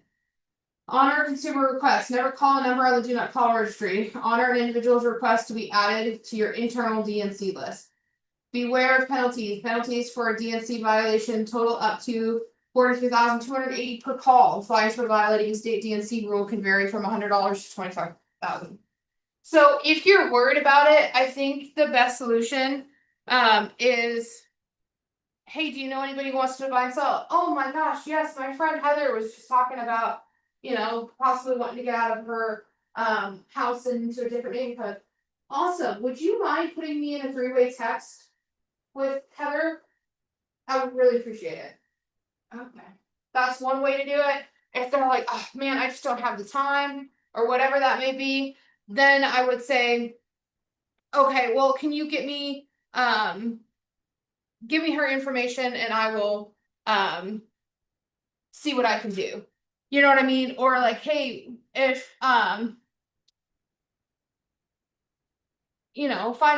Honor consumer requests. Never call a number on the do not call registry. Honor an individual's request to be added to your internal DNC list. Beware of penalties. Penalties for a DNC violation total up to 42,280 per call. Fines for violating state DNC rule can vary from $100 to 25,000. So if you're worried about it, I think the best solution is, hey, do you know anybody who wants to buy and sell? Oh my gosh, yes, my friend Heather was just talking about, possibly wanting to get out of her house and into a different neighborhood. Awesome. Would you mind putting me in a three-way text with Heather? I would really appreciate it. Okay. That's one way to do it. If they're like, oh man, I just don't have the time, or whatever that may be, then I would say, okay, well, can you give me her information and I will see what I can do. You know what I mean? Or like, hey, if find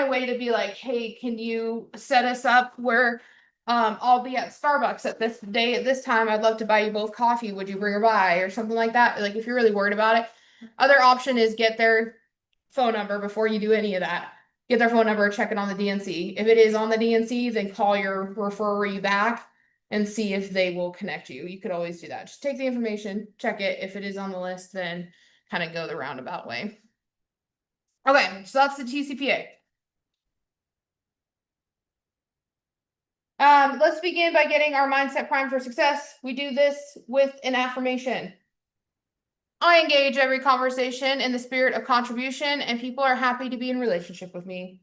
a way to be like, hey, can you set us up where I'll be at Starbucks at this day at this time. I'd love to buy you both coffee. Would you bring her by or something like that? Like if you're really worried about it. Other option is get their phone number before you do any of that. Get their phone number, check it on the DNC. If it is on the DNC, then call your referee back and see if they will connect you. You could always do that. Just take the information, check it. If it is on the list, then kind of go the roundabout way. Okay, so that's the TCPA. Let's begin by getting our mindset primed for success. We do this with an affirmation. I engage every conversation in the spirit of contribution, and people are happy to be in relationship with me.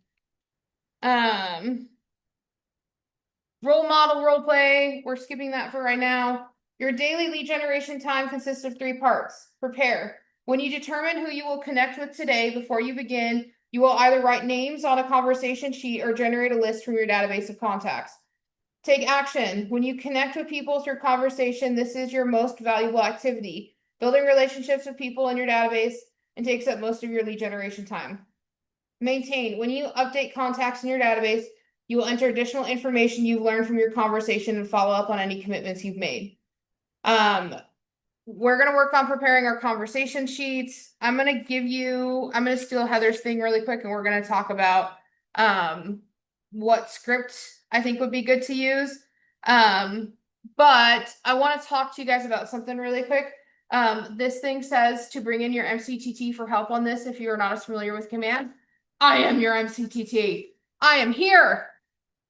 Role model role play. We're skipping that for right now. Your daily lead generation time consists of 3 parts. Prepare. When you determine who you will connect with today before you begin, you will either write names on a conversation sheet or generate a list from your database of contacts. Take action. When you connect with people through conversation, this is your most valuable activity. Building relationships with people in your database and takes up most of your lead generation time. Maintain. When you update contacts in your database, you will enter additional information you've learned from your conversation and follow up on any commitments you've made. We're going to work on preparing our conversation sheets. I'm going to steal Heather's thing really quick and we're going to talk about what script I think would be good to use. But I want to talk to you guys about something really quick. This thing says to bring in your MCTT for help on this if you are not as familiar with command. I am your MCTT. I am here.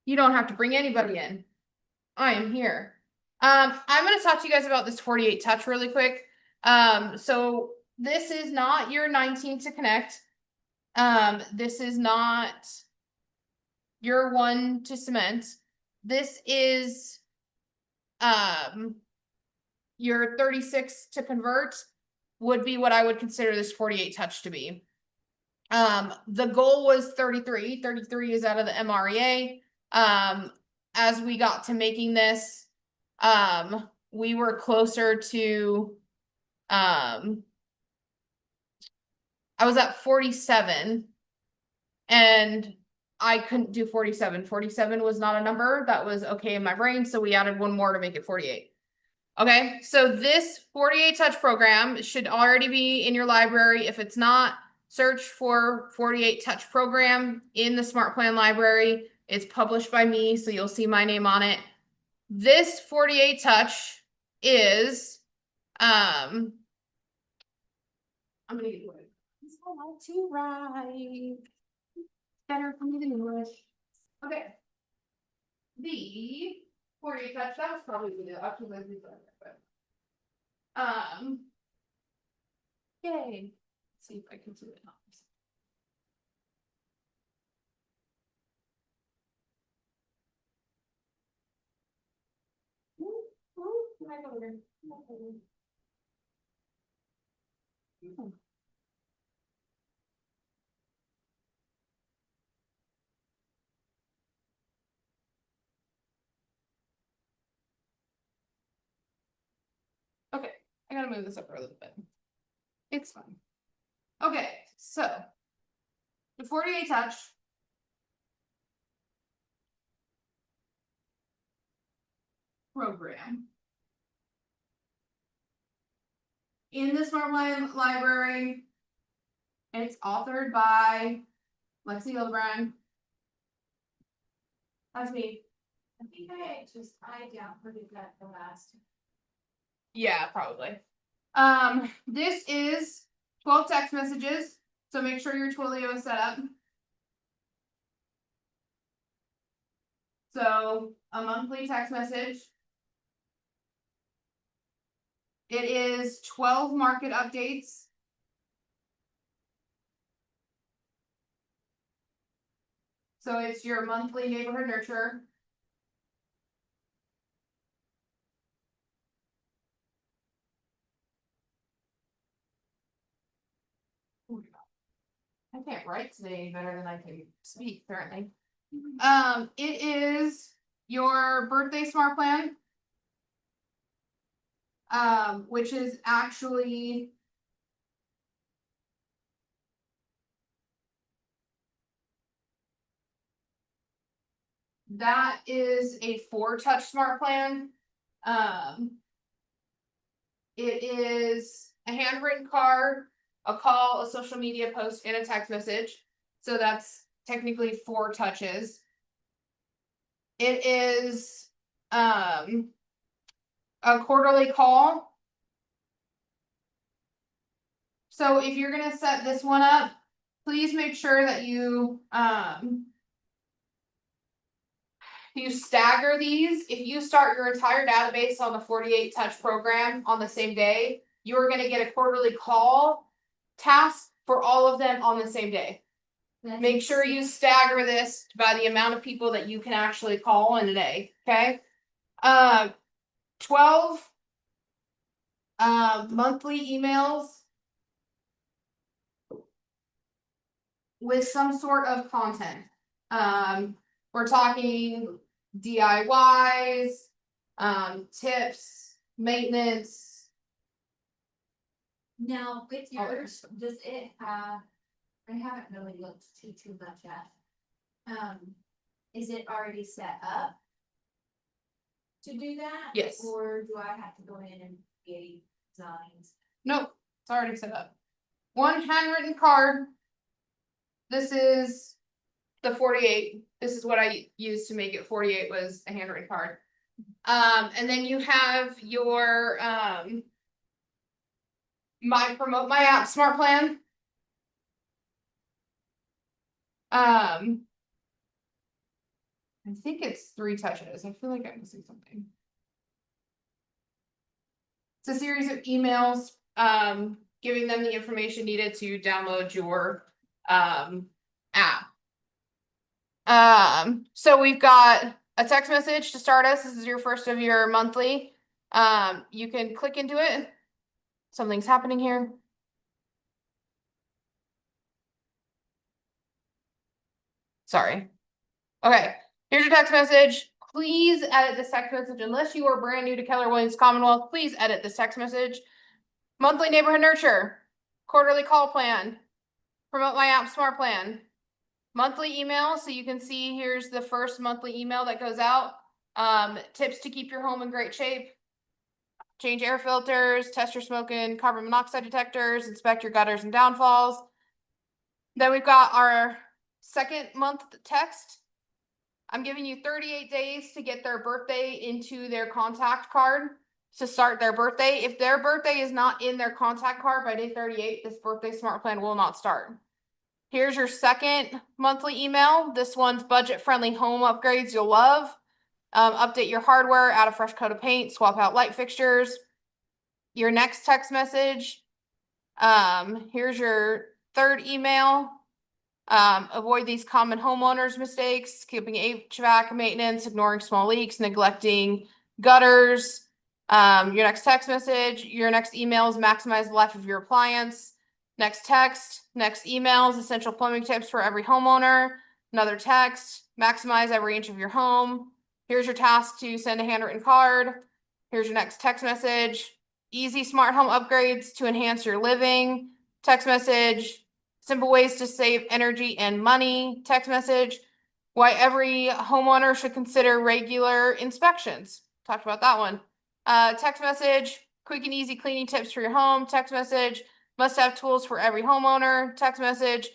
You don't have to bring anybody in. I am here. I'm going to talk to you guys about this 48 touch really quick. So this is not your 19 to connect. This is not your 1 to cement. This is your 36 to convert would be what I would consider this 48 touch to be. The goal was 33. 33 is out of the MREA. As we got to making this, we were closer to, I was at 47 and I couldn't do 47. 47 was not a number that was okay in my brain. So we added 1 more to make it 48. Okay. So this 48 touch program should already be in your library. If it's not, search for 48 touch program in the Smart Plan library. It's published by me, so you'll see my name on it. This 48 touch is, I'm gonna get it. It's all to write. Better for me than English. Okay. The 48 touch, that was probably the up to the yay. Let's see if I can do it. Okay, I gotta move this up a little bit. It's fine. Okay, so the 48 touch program in the Smart Plan library. It's authored by Lexie Hildebrand. That's me. I think I downloaded that the last. Yeah, probably. This is 12 text messages, so make sure your Twilio is set up. So a monthly text message. It is 12 market updates. So it's your monthly neighborhood nurture. I can't write today better than I can speak, apparently. It is your birthday smart plan. Which is actually that is a 4-touch smart plan. It is a handwritten card, a call, a social media post, and a text message. So that's technically 4 touches. It is a quarterly call. So if you're gonna set this one up, please make sure that you stagger these. If you start your entire database on the 48 touch program on the same day, you are going to get a quarterly call task for all of them on the same day. Make sure you stagger this by the amount of people that you can actually call in a day. Okay. 12 monthly emails with some sort of content. We're talking DIYs, tips, maintenance. Now, with yours, does it have, I haven't really looked too much at. Is it already set up to do that? Yes. Or do I have to go in and create designs? Nope, it's already set up. One handwritten card. This is the 48. This is what I used to make it 48 was a handwritten card. And then you have your promote my app smart plan. I think it's 3 touches. I feel like I'm missing something. It's a series of emails giving them the information needed to download your app. So we've got a text message to start us. This is your first of your monthly. You can click into it. Something's happening here. Sorry. Okay, here's your text message. Please edit this text message unless you are brand new to Keller Williams Commonwealth. Please edit this text message. Monthly neighborhood nurture, quarterly call plan, promote my app smart plan, monthly email. So you can see here's the first monthly email that goes out. Tips to keep your home in great shape. Change air filters, test your smoke and carbon monoxide detectors, inspect your gutters and downfalls. Then we've got our second month text. I'm giving you 38 days to get their birthday into their contact card to start their birthday. If their birthday is not in their contact card by day 38, this birthday smart plan will not start. Here's your second monthly email. This one's budget-friendly home upgrades you'll love. Update your hardware, add a fresh coat of paint, swap out light fixtures. Your next text message. Here's your third email. Avoid these common homeowners mistakes, skipping HVAC maintenance, ignoring small leaks, neglecting gutters. Your next text message, your next emails, maximize the life of your appliance. Next text, next emails, essential plumbing tips for every homeowner. Another text, maximize every inch of your home. Here's your task to send a handwritten card. Here's your next text message. Easy smart home upgrades to enhance your living. Text message. Simple ways to save energy and money. Text message. Why every homeowner should consider regular inspections. Talked about that one. Text message. quick and easy cleaning tips for your home, text message, must have tools for every homeowner, text message,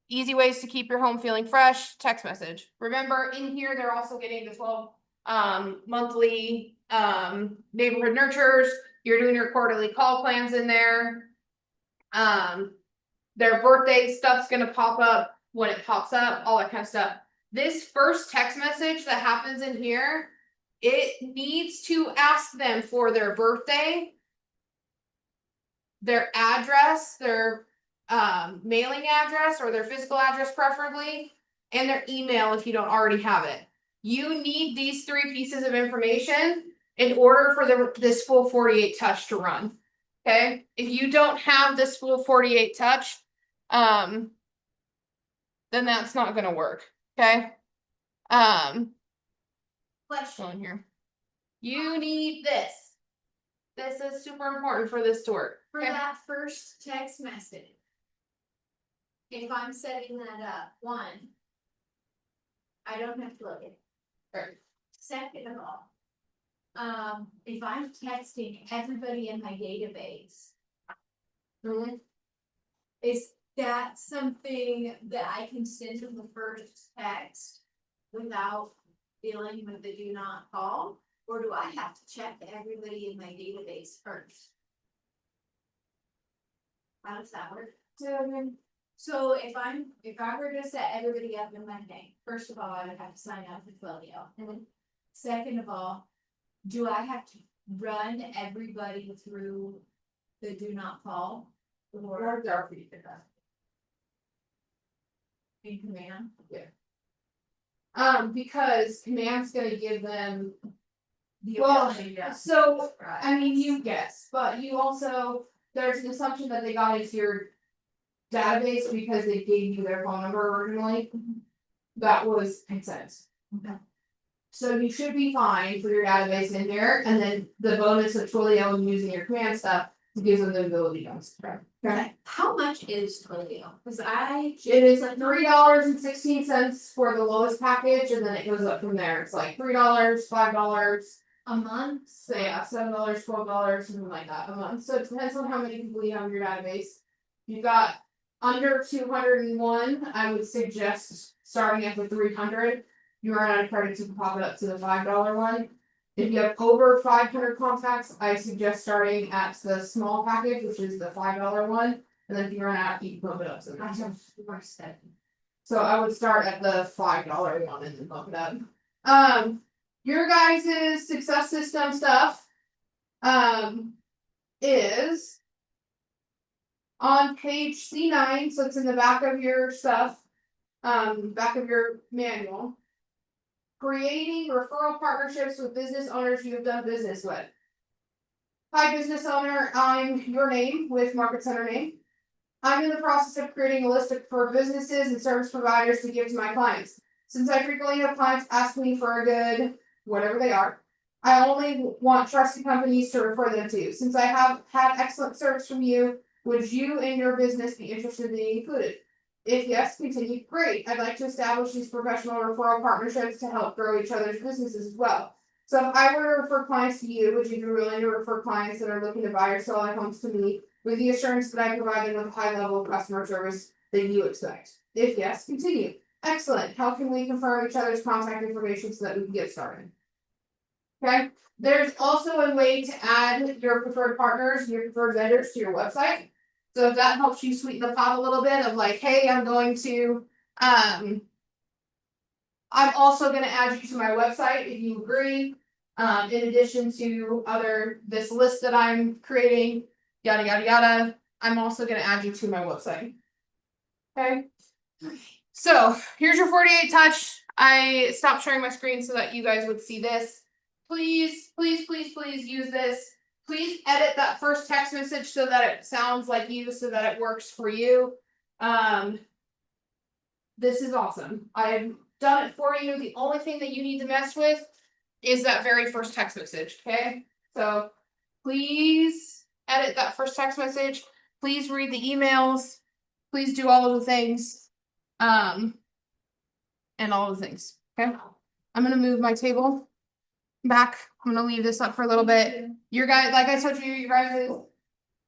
easy ways to keep your home feeling fresh, text message. Remember, in here, they're also getting the 12 monthly neighborhood nurtures. You're doing your quarterly call plans in there. Their birthday stuff's gonna pop up when it pops up, all that kind of stuff. This first text message that happens in here, it needs to ask them for their birthday, their address, their mailing address or their physical address preferably, and their email if you don't already have it. You need these 3 pieces of information in order for this full 48 touch to run. Okay, if you don't have this full 48 touch, then that's not gonna work. Okay. Question. Here. You need this. This is super important for this to work. For that first text message. If I'm setting that up, 1. I don't have to look at it. Right. Second of all, if I'm texting everybody in my database, is that something that I can send to the first text without dealing with the do not call? Or do I have to check everybody in my database first? How does that work? So if I were to set everybody up in my name, first of all, I would have to sign up for Twilio. Second of all, do I have to run everybody through the do not call? Or in command? Because command's gonna give them. The Well, ability to so subscribe. I mean, you guess, but you also, there's an assumption that they got into your database because they gave you their phone number originally. That was consent. Okay. So you should be fine for your database in there, and then the bonus of Twilio and using your command stuff gives them the ability to subscribe. Okay, how much is Twilio? Cause It is like $3.16 for the lowest package, and then it goes up from there. It's like $3, $5. a month, So yeah, $7, $12, something like that a month. So it depends on how many people you have in your database. If you've got under 201, I would suggest starting at the 300. You run out of credits, you can pop it up to the $5 one. If you have over 500 contacts, I suggest starting at the small package, which is the $5 one. And then if you run out, you can bump it up to the next one. So I would start at the $5 one and then bump it up. Your guys' success system stuff is on page C9, so it's in the back of your stuff, back of your manual. Creating referral partnerships with business owners you have done business with. Hi, business owner, I'm your name with Market Center name. I'm in the process of creating a list for businesses and service providers to give to my clients. Since I frequently have clients ask me for a good, whatever they are, I only want trusted companies to refer them to. Since I have had excellent service from you, would you and your business be interested in being included? If yes, continue. Great. I'd like to establish these professional referral partnerships to help grow each other's businesses as well. So if I were to refer clients to you, would you be willing to refer clients that are looking to buy or sell their homes to me with the assurance that I provide them with a high level of customer service that you expect? If yes, continue. Excellent. How can we confirm each other's contact information so that we can get started? Okay. There's also a way to add your preferred partners, your preferred vendors to your website. So if that helps you sweeten the pot a little bit of like, hey, I'm also gonna add you to my website if you agree. In addition to this list that I'm creating, yada yada yada, I'm also gonna add you to my website. Okay. So here's your 48 touch. I stopped sharing my screen so that you guys would see this. Please, please, please, please use this. Please edit that first text message so that it sounds like you, so that it works for you. This is awesome. I've done it for you. The only thing that you need to mess with is that very first text message. Okay. So please edit that first text message. Please read the emails. Please do all of the things. And all of the things. Okay. I'm going to move my table. back. I'm gonna leave this up for a little bit. Your guys, like I told you, you guys'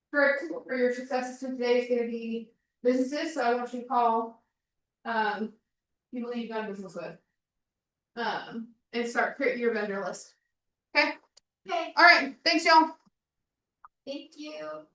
script for your successes for today is gonna be businesses, so I want you to call people that you've done business with. And start creating your vendor list. Okay? Okay, All right, thanks y'all. thank you.